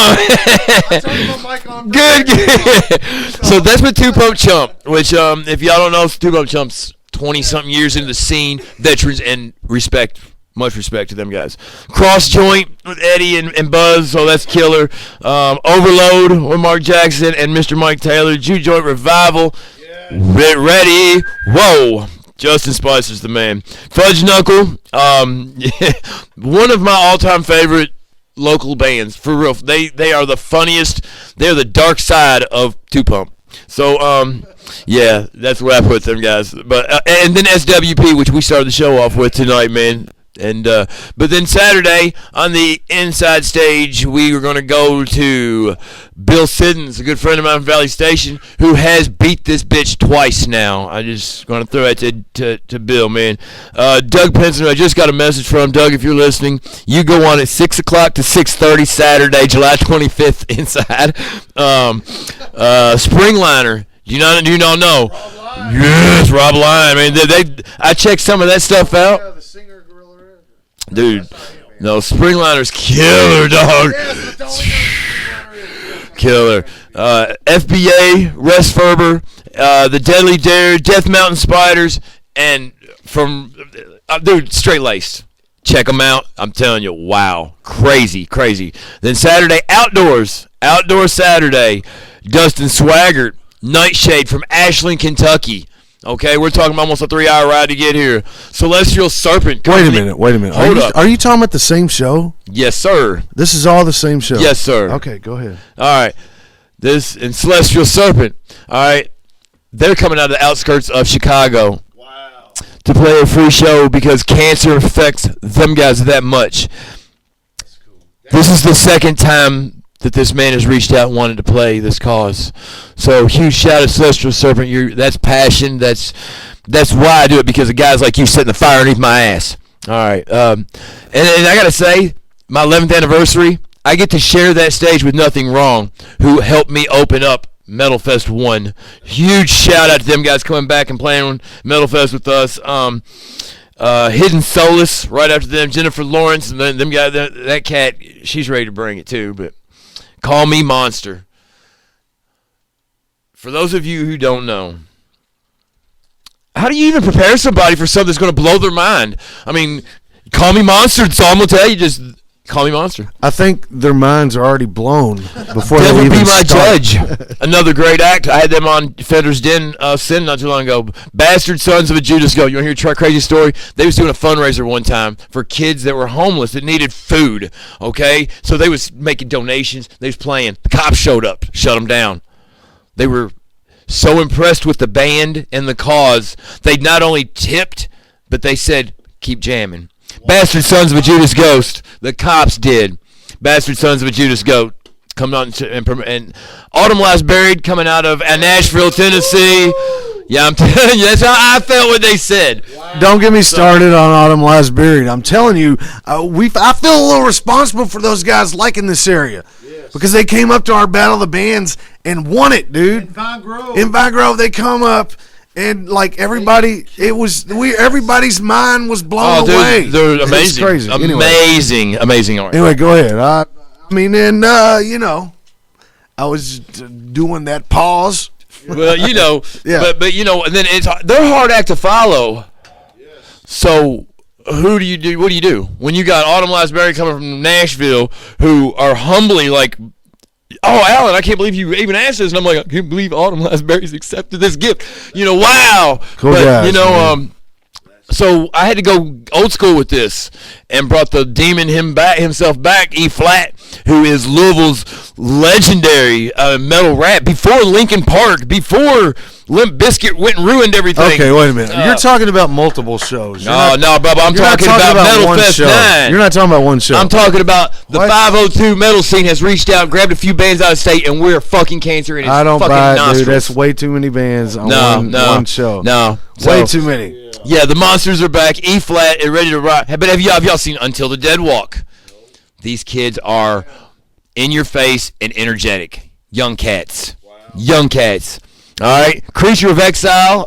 on. Good. So that's what Two Pump Chump, which if y'all don't know, Two Pump Chump's 20-something years into the scene, veterans, and much respect to them guys. Cross Joint with Eddie and Buzz, so that's killer. Overload with Mark Jackson and Mr. Mike Taylor. Juke Joint Revival. Yeah. Ready. Whoa. Justin Spicer's the man. Fudge Knuckle. One of my all-time favorite local bands, for real. They are the funniest. They're the dark side of Two Pump. So, yeah, that's where I put them guys. But and then SWP, which we started the show off with tonight, man. And but then Saturday on the inside stage, we were going to go to Bill Siddons, a good friend of mine from Valley Station, who has beat this bitch twice now. I just going to throw it to Bill, man. Doug Pinson, I just got a message from Doug. If you're listening, you go on at 6 o'clock to 6:30 Saturday, July 25th inside. Springliner. Do you not know? Yes, Rob Lyon. I mean, I checked some of that stuff out. Dude, no, Springliner's killer, dog. Killer. FBA, Russ Ferber, The Deadly Dare, Death Mountain Spiders, and from, dude, Straight Laced. Check them out. I'm telling you, wow. Crazy. Then Saturday, Outdoor Saturday, Dustin Swaggart, Nightshade from Ashland, Kentucky. Okay, we're talking almost a 3-hour ride to get here. Celestial Serpent. Wait a minute. Hold up. Are you talking about the same show? Yes, sir. This is all the same show? Yes, sir. Okay, go ahead. All right. This and Celestial Serpent. All right. They're coming out of the outskirts of Chicago. Wow. To play a free show because cancer affects them guys that much. That's cool. This is the second time that this man has reached out and wanted to play this cause. So huge shout out to Celestial Serpent. That's passion. That's why I do it, because of guys like you setting the fire underneath my ass. All right. And I got to say, my 11th anniversary, I get to share that stage with Nothing Wrong, who helped me open up Metal Fest 1. Huge shout out to them guys coming back and playing Metal Fest with us. Hidden Solace right after them. Jennifer Lawrence and them guys. That cat, she's ready to bring it too, but Call Me Monster. for those of you who don't know, how do you even prepare somebody for something that's going to blow their mind? I mean, call me monster, that's all I'm going to tell you. Just call me monster. I think their minds are already blown before Devil they even Be My start. Judge. Another great act. I had them on Fender's Den Sin not too long ago. Bastard Sons of a Judas Goat. You want to hear a crazy story? They was doing a fundraiser one time for kids that were homeless that needed food, okay? So they was making donations. They was playing. The cops showed up, shut them down. They were so impressed with the band and the cause, they not only tipped, but they said, keep jamming. Bastard Sons of a Judas Ghost. The cops did. Bastard Sons of a Judas Goat. Come on and Autumn Lies Buried coming out of Nashville, Tennessee. Yeah, I'm telling you, that's how I felt when they said. Wow. Don't get me started on Autumn Lies Buried. I'm telling you, I feel a little responsible for those guys liking this area. Because they came up to our Battle of the Bands and won it, dude. In Vine Grove, they come up and like everybody, everybody's mind was blown away. They're amazing, it's crazy. Amazing art. Anyway, go ahead. I mean, and I was doing that pause. Well, yeah. but and then they're a hard act to follow. So. Who do you do? What do you do when you got Autumn Lies Buried coming from Nashville, who are humbly like, "Oh, Alan, I can't believe you even asked this," and I'm like, "I can't believe Autumn Lies Buried's accepted this gift." Wow. Cool but guys, so I had to go old school with this and brought the demon himself back, E Flat, who is Louisville's legendary metal rap before Linkin Park, before Limp Bizkit went and ruined everything. Okay, wait a minute. You're talking about multiple shows. No, Bubba. I'm talking about Metal Fest 9. You're not talking about one show. I'm talking about the 502 metal scene has reached out, grabbed a few bands out of state, and we're fucking cancer in its I don't fucking buy it, nostrils. dude. That's way too many bands on one show. No. Way too many. Yeah, the Monsters are back. E Flat and ready to rock. But have y'all seen Until the Dead Walk? These kids are in your face and energetic. Young cats. Wow. Young cats. All right. Creature of Exile.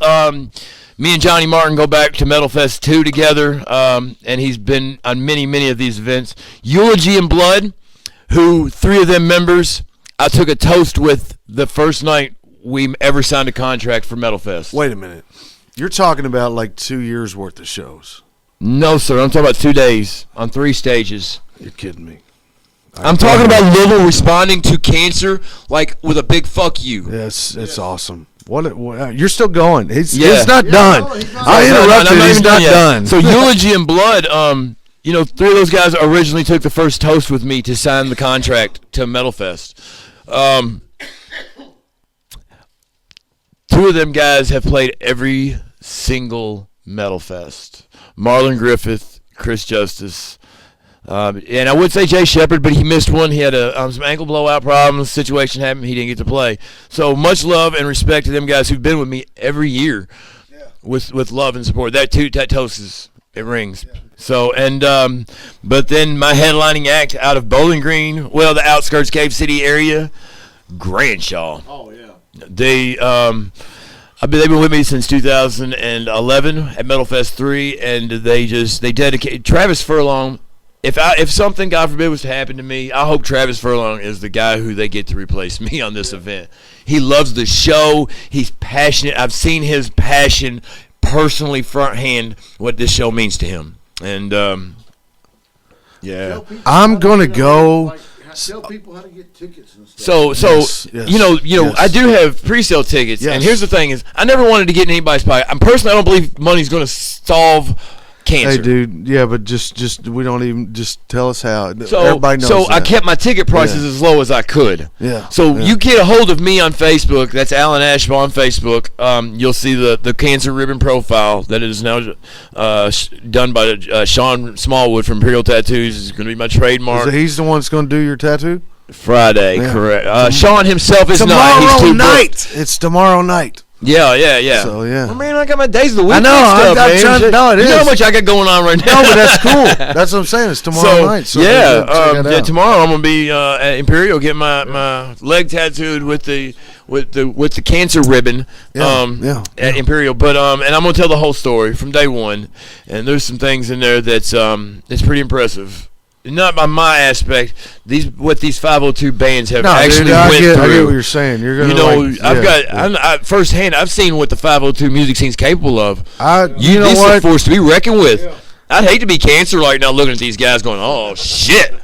Me and Johnny Martin go back to Metal Fest 2 together, and he's been on many of these events. Eulogy and Blood, who 3 of them members I took a toast with the first night we ever signed a contract for Metal Fest. Wait a minute. You're talking about like 2 years worth of shows. No, sir. I'm talking about 2 days on 3 stages. You're kidding me. I'm talking about Louisville responding to cancer like with a big fuck you. Yes, it's awesome. What you're still going. It's not done. I interrupted. He's not done. So Eulogy and Blood, 3 of those guys originally took the first toast with me to sign the contract to Metal Fest. 2 of them guys have played every single Metal Fest. Marlon Griffith, Chris Justice, and I would say Jay Shepard, but he missed one. He had some ankle blowout problems. Situation happened. He didn't get to play. So much love and respect to them guys who've been with me every year, with love and support. That toast it rings. Yeah. So but then my headlining act out of Bowling Green, the outskirts Cave City area, Granshaw. Oh yeah. They've been with me since 2011 at Metal Fest 3, and they dedicate Travis Furlong. If something, God forbid, was to happen to me, I hope Travis Furlong is the guy who they get to replace me on this event. He loves the show. He's passionate. I've seen his passion personally firsthand what this show means to him. And I'm gonna go. Tell people how to get tickets and stuff. So I do have pre-sale tickets, and here's the thing: is I never wanted to get in anybody's pocket. I don't believe money's going to solve cancer. Hey, dude, but just we don't even just tell us how. Everybody knows. So I kept my ticket prices as low as I could. Yeah. So you get a hold of me on Facebook. That's Alan Ashbaugh on Facebook. You'll see the cancer ribbon profile that is now done by Sean Smallwood from Imperial Tattoos. Is going to be my trademark. He's the one that's going to do your tattoo? Friday, correct. Sean himself is not. He's too night. It's tomorrow night. Yeah. So, I mean, I got my days of the week. I know. I'm trying to know it is. You know how much I got going on right now. No, but that's cool. That's what I'm saying. It's tomorrow night. So tomorrow I'm gonna be at Imperial getting my leg tattooed with the cancer ribbon. At Imperial. But and I'm gonna tell the whole story from day one. And there's some things in there that's pretty impressive. not by my aspect. What these 502 bands have I went through. I get what you're saying. You're gonna, I've firsthand. I've seen what the 502 music scene's capable of. You know this what? is a force to be reckoned with. Yeah. I'd hate to be Cancer right now, looking at these guys, going, "Oh shit."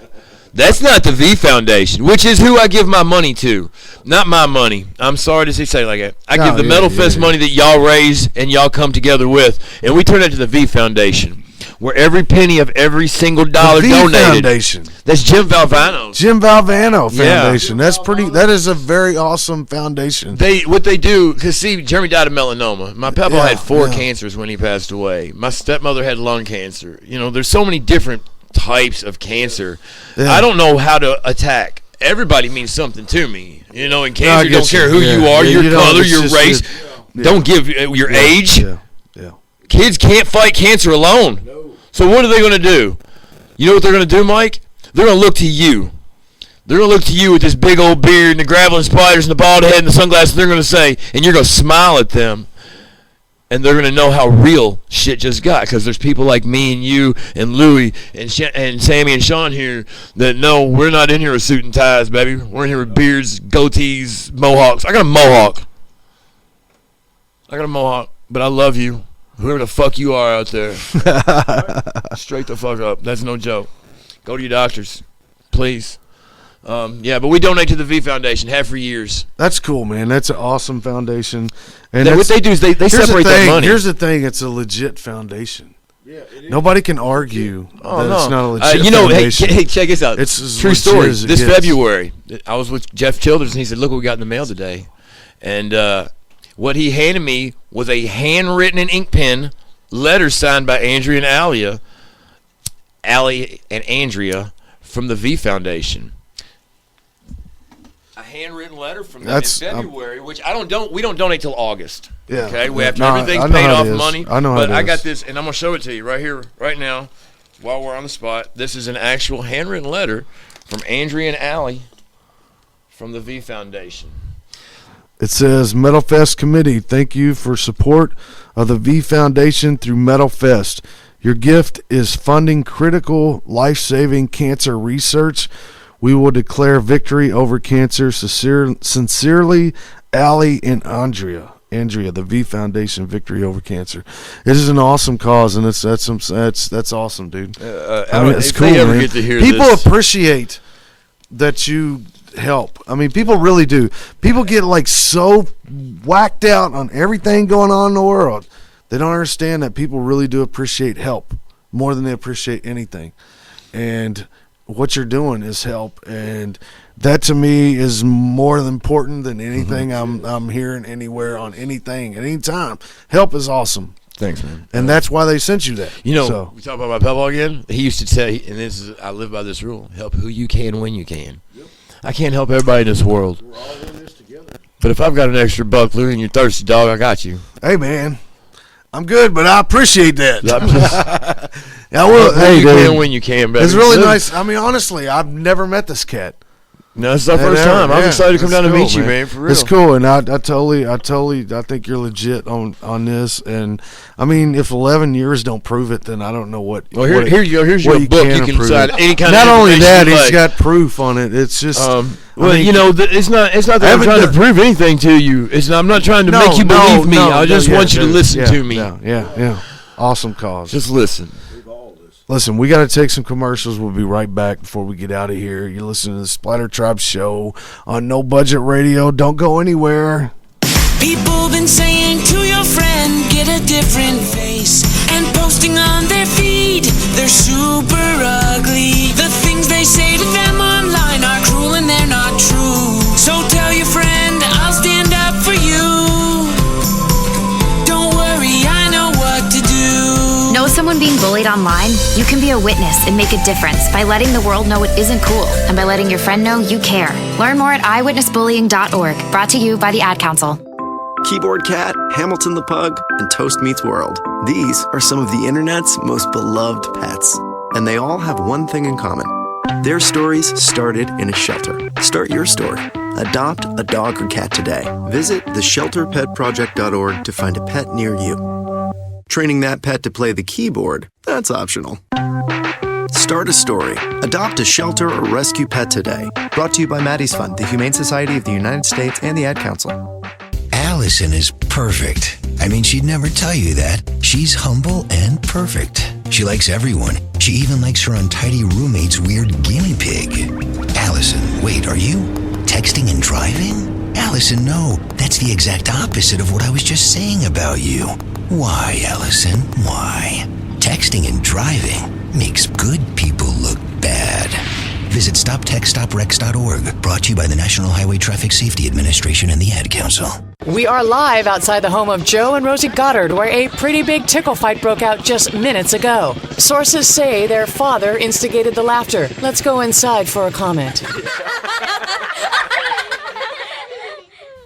That's not the V Foundation, which is who I give my money to. Not my money. I'm sorry to say it like that. I give the Metal Fest money that y'all raise and y'all come together with, and we turn it to the V Foundation, where every penny of every single dollar donated. Foundation. That's Jim Valvano's. Jim Valvano Foundation. Yeah. That is a very awesome foundation. What they do, because see, Jeremy died of melanoma. My papa had 4 cancers when he passed away. My stepmother had lung cancer. There's so many different types of cancer. Yeah. I don't know how to attack. Everybody means something to me. In cancer, don't care who you are, your color, your race. Don't give your age. Yeah. Kids can't fight cancer alone. No. So what are they going to do? You know what they're going to do, Mike? They're going to look to you. They're going to look to you with this big old beard and the gravel and spiders and the bald head and the sunglasses. They're going to say, and you're going to smile at them. And they're going to know how real shit just got, because there's people like me and you and Louie and Sammy and Sean here that know we're not in here with suit and ties, baby. We're in here with beards, goatees, mohawks. I got a mohawk, but I love you. Whoever the fuck you are out there. Straight the fuck up. That's no joke. Go to your doctors, please. But we donate to the V Foundation, have for years. That's cool, man. That's an awesome foundation. And what they do is they separate that money. Here's the thing: it's a legit foundation. Yeah, nobody can argue that it's not a legit foundation. Hey, check this out. It's as true story. This gets. February, I was with Jeff Childers, and he said, "Look what we got in the mail today," and what he handed me was a handwritten and ink pen letter signed by Andrea and Allie and Andrea from the V Foundation. A handwritten letter from them in February, which we don't donate till August. Yeah. Okay. We have everything's paid off money. But I got this, and I'm gonna show it to you right here, right now, while we're on the spot. This is an actual handwritten letter from Andrea and Allie from the V Foundation. It says, Metal Fest Committee, thank you for support of the V Foundation through Metal Fest. Your gift is funding critical life-saving cancer research. We will declare victory over cancer. Sincerely, Allie and Andrea, the V Foundation, victory over cancer. It is an awesome cause, and that's awesome, dude. It's cool, man. Get to hear people this. Appreciate that you help. I mean, people really do. People get so whacked out on everything going on in the world. They don't understand that people really do appreciate help more than they appreciate anything. And what you're doing is help, and that to me is more important than anything I'm hearing anywhere on anything at any time. Help is awesome. Thanks, man. And that's why they sent you that. We talk about my papa again. He used to say, and I live by this rule: help who you can when you can. Yep. I can't help everybody in this world. We're all in this together. But if I've got an extra buck, Lou, and you're thirsty, dog, I got you. Hey, man. I'm good, but I appreciate that. I will. Hey, you can when you can, baby. It's really nice. I mean, honestly, I've never met this cat. No, it's our first time. I'm excited to come down to meet you, man. For real, it's cool, and I totally, I think you're legit on this. And I mean, if 11 years don't prove it, then I don't know what. Well, here you go. Here's your book. You can sign any kind of. Not only that, he's got proof on it. It's just. It's not that I'm trying to prove anything to you. I'm not trying to make you believe me. I just want you to listen to me. Yeah. Awesome cause. Just listen. Listen, we got to take some commercials. We'll be right back before we get out of here. You're listening to the SplatterTribe show on No Budget Radio. Don't go anywhere. People been saying to your friend, get a different face, and posting on their feed, they're super ugly. The things they say to them online are cruel and they're not true. So tell your friend, I'll stand up for you. Don't worry, I know what to do. Know someone being bullied online? You can be a witness and make a difference by letting the world know it isn't cool and by letting your friend know you care. Learn more at eyewitnessbullying.org. Brought to you by the Ad Council. Keyboard Cat, Hamilton the Pug, and Toast Meets World. These are some of the internet's most beloved pets. And they all have one thing in common. Their stories started in a shelter. Start your story. Adopt a dog or cat today. Visit theshelterpetproject.org to find a pet near you. Training that pet to play the keyboard, that's optional. Start a story. Adopt a shelter or rescue pet today. Brought to you by Maddie's Fund, the Humane Society of the United States, and the Ad Council. Allison is perfect. I mean, she'd never tell you that. She's humble and perfect. She likes everyone. She even likes her untidy roommate's weird guinea pig. Allison, wait, are you texting and driving? Allison, no. That's the exact opposite of what I was just saying about you. Why, Allison? Why? Texting and driving makes good people look bad. Visit StopTextStopWrecks.org. Brought to you by the National Highway Traffic Safety Administration and the Ad Council. We are live outside the home of Joe and Rosie Goddard, where a pretty big tickle fight broke out just minutes ago. Sources say their father instigated the laughter. Let's go inside for a comment.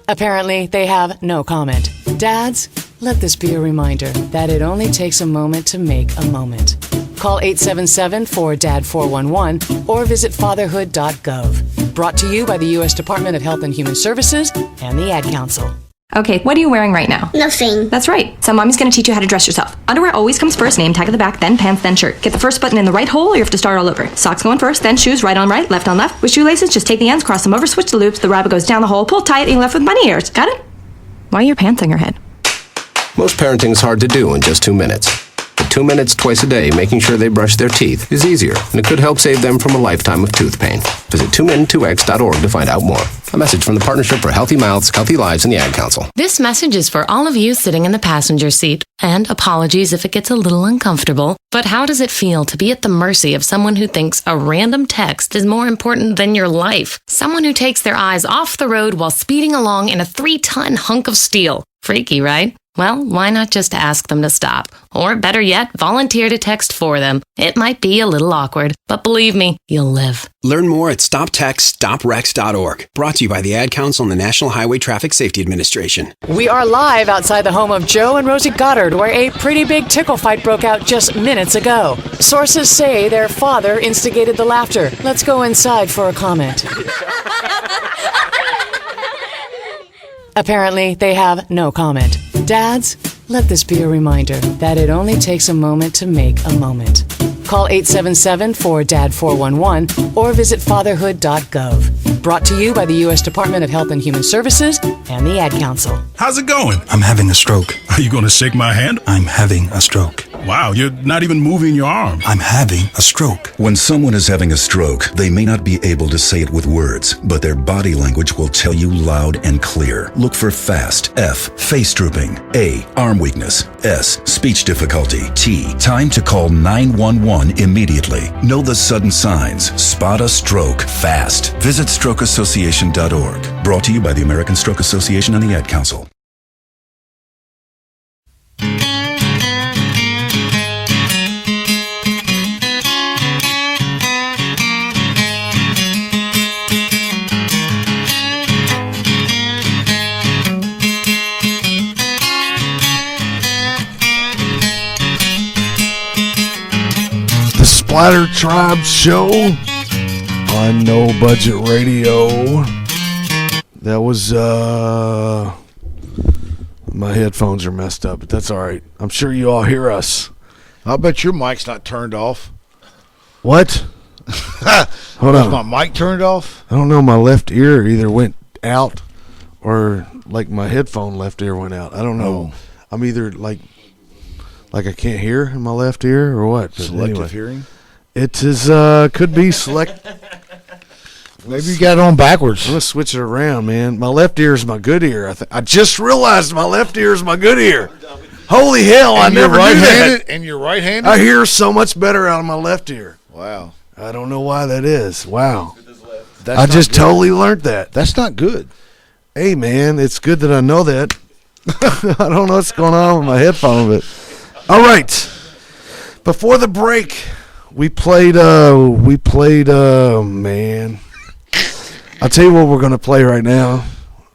Apparently, they have no comment. Dads, let this be a reminder that it only takes a moment to make a moment. Call 877-4DAD-411 or visit fatherhood.gov. Brought to you by the U.S. Department of Health and Human Services and the Ad Council. Okay, what are you wearing right now? Nothing. That's right. So mommy's going to teach you how to dress yourself. Underwear always comes first, name tag at the back, then pants, then shirt. Get the first button in the right hole or you have to start all over. Socks going first, then shoes right on right, left on left. With shoelaces, just take the ends, cross them over, switch the loops, the rabbit goes down the hole, pull tight, and you're left with bunny ears. Got it? Why are your pants on your head? Most parenting is hard to do in just 2 minutes. But 2 minutes twice a day making sure they brush their teeth is easier, and it could help save them from a lifetime of tooth pain. Visit 2min2x.org to find out more. A message from the Partnership for Healthy Mouths, Healthy Lives, and the Ad Council. This message is for all of you sitting in the passenger seat. And apologies if it gets a little uncomfortable. But how does it feel to be at the mercy of someone who thinks a random text is more important than your life? Someone who takes their eyes off the road while speeding along in a 3-ton hunk of steel. Freaky, right? Well, why not just ask them to stop? Or better yet, volunteer to text for them. It might be a little awkward, but believe me, you'll live. Learn more at StopTextStopWrecks.org. Brought to you by the Ad Council and the National Highway Traffic Safety Administration. We are live outside the home of Joe and Rosie Goddard, where a pretty big tickle fight broke out just minutes ago. Sources say their father instigated the laughter. Let's go inside for a comment. Apparently, they have no comment. Dads, let this be a reminder that it only takes a moment to make a moment. Call 877-4DAD-411 or visit fatherhood.gov. Brought to you by the U.S. Department of Health and Human Services and the Ad Council. How's it going? I'm having a stroke. Are you going to shake my hand? I'm having a stroke. Wow, you're not even moving your arm. I'm having a stroke. When someone is having a stroke, they may not be able to say it with words, but their body language will tell you loud and clear. Look for FAST. F, face drooping. A, arm weakness. S, speech difficulty. T, time to call 911 immediately. Know the sudden signs. Spot a stroke fast. Visit strokeassociation.org. Brought to you by the American Stroke Association and the Ad Council. SplatterTribe show on No Budget Radio. That was my headphones are messed up, but that's all right. I'm sure you all hear us. I'll bet your mic's not turned off. What? Hold on. Was my mic turned off? I don't know. My left ear either went out or like my headphone left ear went out. I don't know. I'm either like I can't hear in my left ear or what. But Selective anyway, hearing? It is could be select. Maybe you got it on backwards. I'm gonna switch it around, man. My left ear is my good ear. I just realized my left ear is my good ear. Holy hell! I never knew that. And you're right-handed. I hear so much better out of my left ear. Wow. I don't know why that is. Wow. That's I just good. totally learned that. That's not good. Hey, man, it's good that I know that. I don't know what's going on with my headphone, but all right. Before the break, we played. Man, I'll tell you what we're gonna play right now.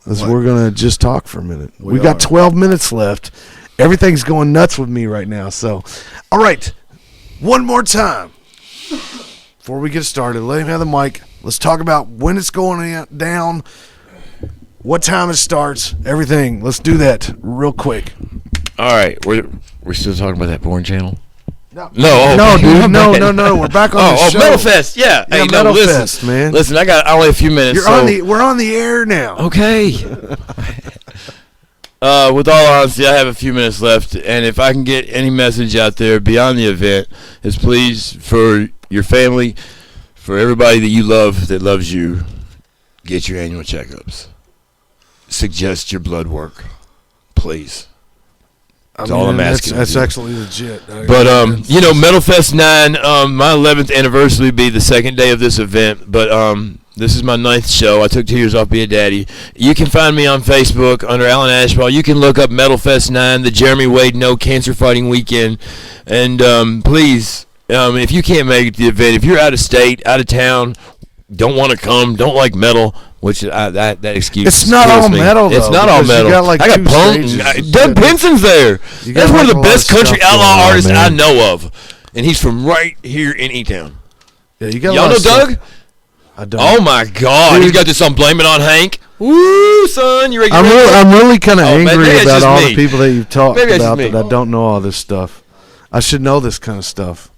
Is we're gonna just talk for a minute. We got 12 minutes left. Everything's going nuts with me right now. So, all right, one more time before we get started. Let him have the mic. Let's talk about when it's going down, what time it starts, everything. Let's do that real quick. All right, we're still talking about that porn channel. No, dude. No. We're back on the show. Metal Fest. Yeah. Hey, Metal listen, Fest, man. Listen, I got only a few minutes. We're on the air now. Okay. With all honesty, I have a few minutes left, and if I can get any message out there beyond the event, is please, for your family, for everybody that you love that loves you, get your annual checkups. Suggest your blood work, please. That's all I'm asking. That's actually legit. But Metal Fest 9, my 11th anniversary will be the second day of this event. But this is my 9th show. I took 2 years off being a daddy. You can find me on Facebook under Alan Ashbaugh. You can look up Metal Fest 9, the Jeremy Wade No Cancer Fighting Weekend. And please, if you can't make it to the event, if you're out of state, out of town, don't want to come, don't like metal, which that excuse. It's not all metal, though. It's not all metal. I got Punk. Doug Benson's there. That's one of the best country outlaw artists I know of, and he's from right here in E-Town. Yeah, you got. Y'all know Doug? I don't. Oh my God, dude. He's got this on Blame It on Hank. Woo, son, you ready? I'm really kind of angry about all the people that you've talked about that I don't know all this stuff. I should know this kind of stuff.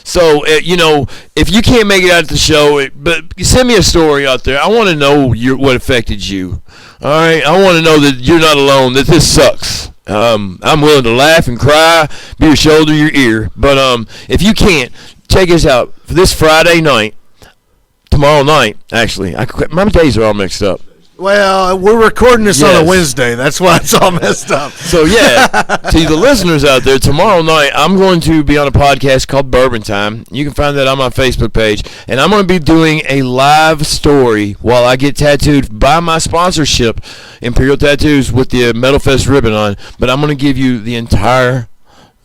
So, if you can't make it out to the show, but send me a story out there. I want to know what affected you. All right? I want to know that you're not alone, that this sucks. I'm willing to laugh and cry, be your shoulder, your ear. But if you can't, check us out for this Friday night, tomorrow night, actually. My days are all mixed up. Well, we're recording this on a Wednesday. That's why it's all messed up. So, yeah, to the listeners out there, tomorrow night I'm going to be on a podcast called Bourbon Time. You can find that on my Facebook page. And I'm going to be doing a live story while I get tattooed by my sponsorship, Imperial Tattoos, with the Metal Fest ribbon on. But I'm going to give you the entire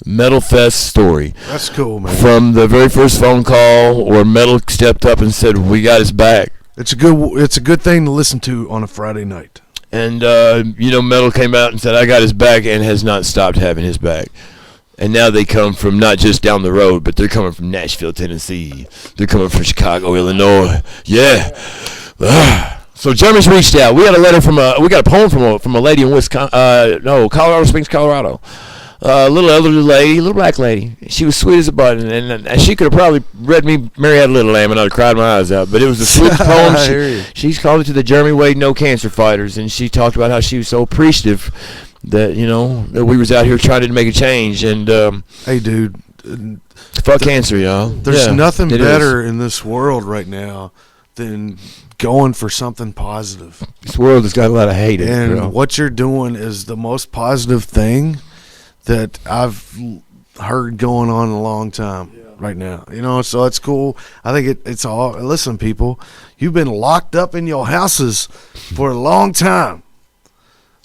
Metal Fest story. That's cool, man. From the very first phone call where Metal stepped up and said, we got his back. It's a good thing to listen to on a Friday night. And Metal came out and said, I got his back, and has not stopped having his back. And now they come from not just down the road, but they're coming from Nashville, Tennessee. They're coming from Chicago, Illinois. Yeah. So Jeremy's reached out. We got a poem from a lady in Colorado Springs, Colorado. A little elderly lady, a little black lady. She was sweet as a button, and she could have probably read me Mary Had a Little Lamb, and I'd have cried my eyes out. But it was the sweetest poem. She's called it to the Jeremy Wade No Cancer Fighters, and she talked about how she was so appreciative that that we was out here trying to make a change. And hey, dude, fuck cancer, y'all. There's nothing better in this world right now than going for something positive. This world has got a lot of hate in it, and what you're doing is the most positive thing that I've heard going on in a long time right now. So it's cool. I think it's all. Listen, people, you've been locked up in your houses for a long time.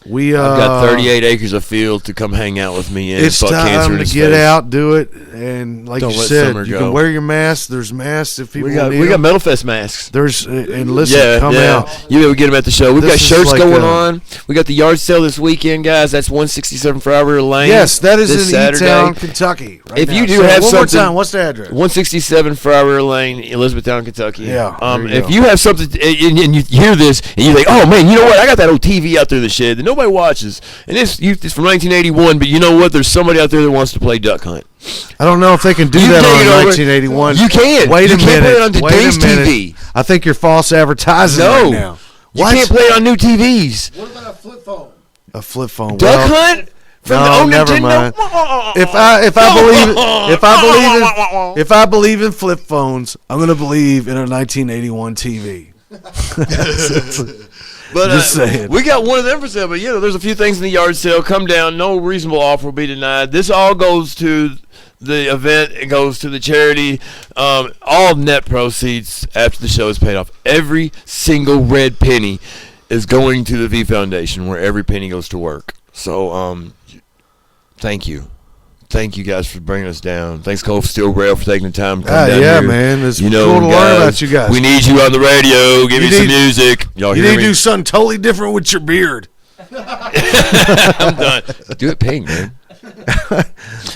I've got 38 acres of field to come hang out with me in. It's time to get out, do it, and like you said, you can wear your mask. There's masks if people need we got Metal Fest masks. And listen, come out. You get them at the show. We've got shirts going on. We got the yard sale this weekend, guys. That's 167 Friar Lane. Yes, that is in E-Town, Kentucky. Right if you do have something, one more time, what's the address? 167 Friar Lane, Elizabethtown, Kentucky. Yeah. If you have something and you hear this and you think, oh man, you know what? I got that old TV out there in the shed that nobody watches. And it's from 1981, but you know what? There's somebody out there that wants to play Duck Hunt. I don't know if they can do that on 1981. You can. Wait a minute. Play it on today's TV. I think you're false advertising right now. You can't play it on new TVs. What about a flip phone? A flip phone. Duck Hunt? No, never mind. If I believe in flip phones, I'm going to believe in a 1981 TV. But just saying. We got one of them for sale, but there's a few things in the yard sale. Come down. No reasonable offer will be denied. This all goes to the event. It goes to the charity. All net proceeds after the show is paid off. Every single red penny is going to the V Foundation, where every penny goes to work. So, thank you. Thank you guys for bringing us down. Thanks, Cole Steel Rail, for taking the time to come down here. Man. It's cool to learn about you guys. We need you on the radio. Give you some music. Y'all you hear need me? to do something totally different with your beard. I'm done. Do it pink, man.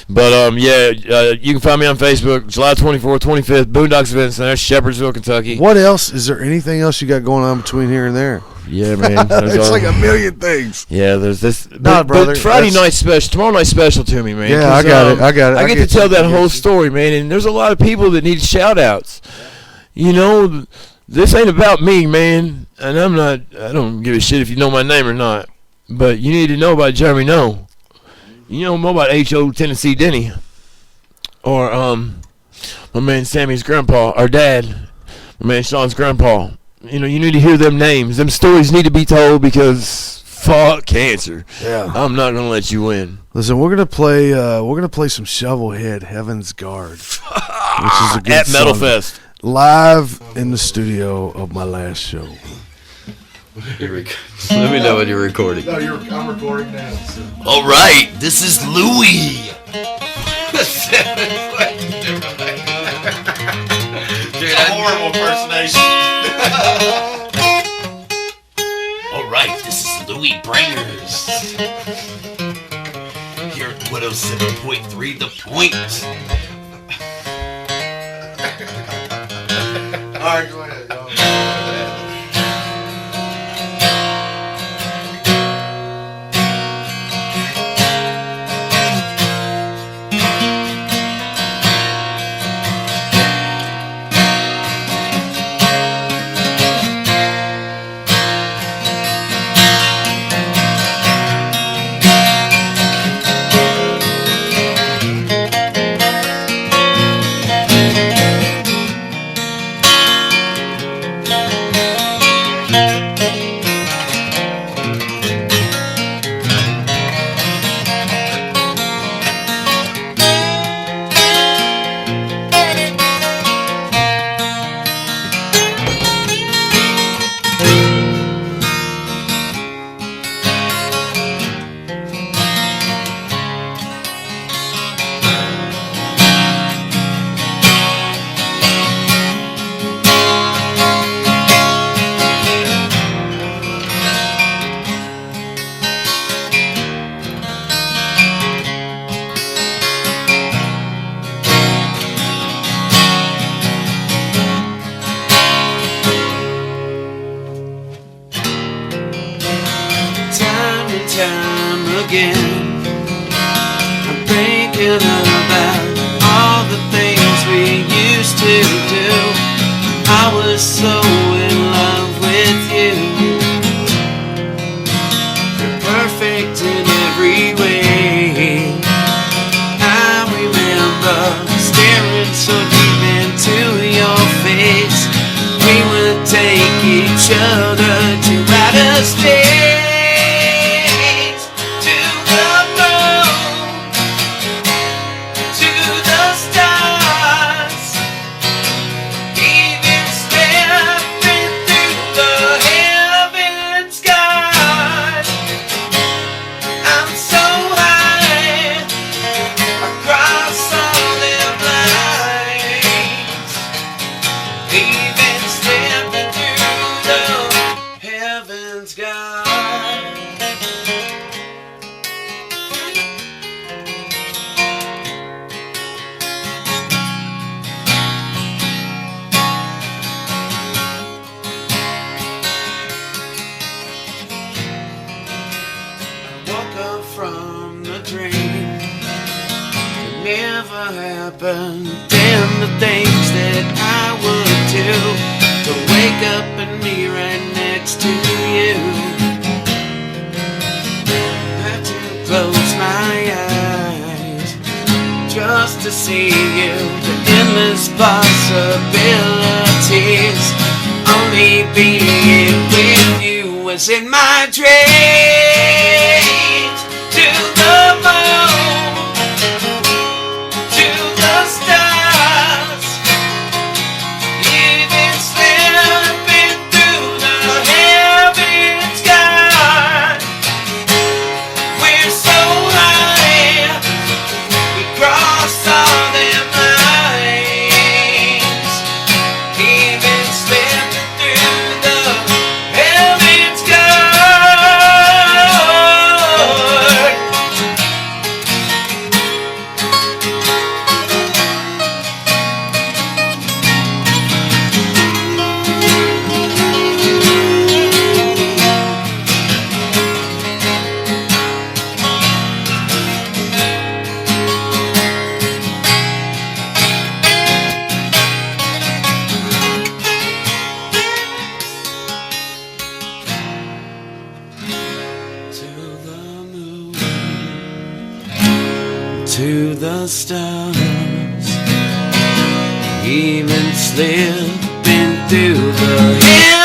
But, you can find me on Facebook, July 24th, 25th, Boondocks Event Center, Shepherdsville, Kentucky. What else? Is there anything else you got going on between here and there? Yeah, man. It's like a million things. Yeah, there's this. Nah, brother. But Friday night special, tomorrow night special to me, man. Yeah, I got it. I got it. I get to tell that whole story, man. And there's a lot of people that need shout-outs. You know, this ain't about me, man. And I don't give a shit if you know my name or not. But you need to know about Jeremy No. You know about H.O. Tennessee Denny. Or my man Sammy's grandpa, our dad. My man Sean's grandpa. You know, you need to hear them names. Them stories need to be told because fuck cancer. Yeah. I'm not gonna let you win. Listen, we're gonna play some Shovelhead Heaven's Guard, which is a good at Metal song. Fest. Live in the studio of my last show. Let me know when you're recording. No, I'm recording now. So. All right, this is Louie. Dude, a horrible impersonation. All right, this is Louie Bringers. Here at 107.3 The Point. All right, go ahead. In my dreams, to the moon, to the stars, even slipping through the heaven sky. We're so high, we cross all them lines, even slipping through the heaven sky. to the stars, even slipping through the hills.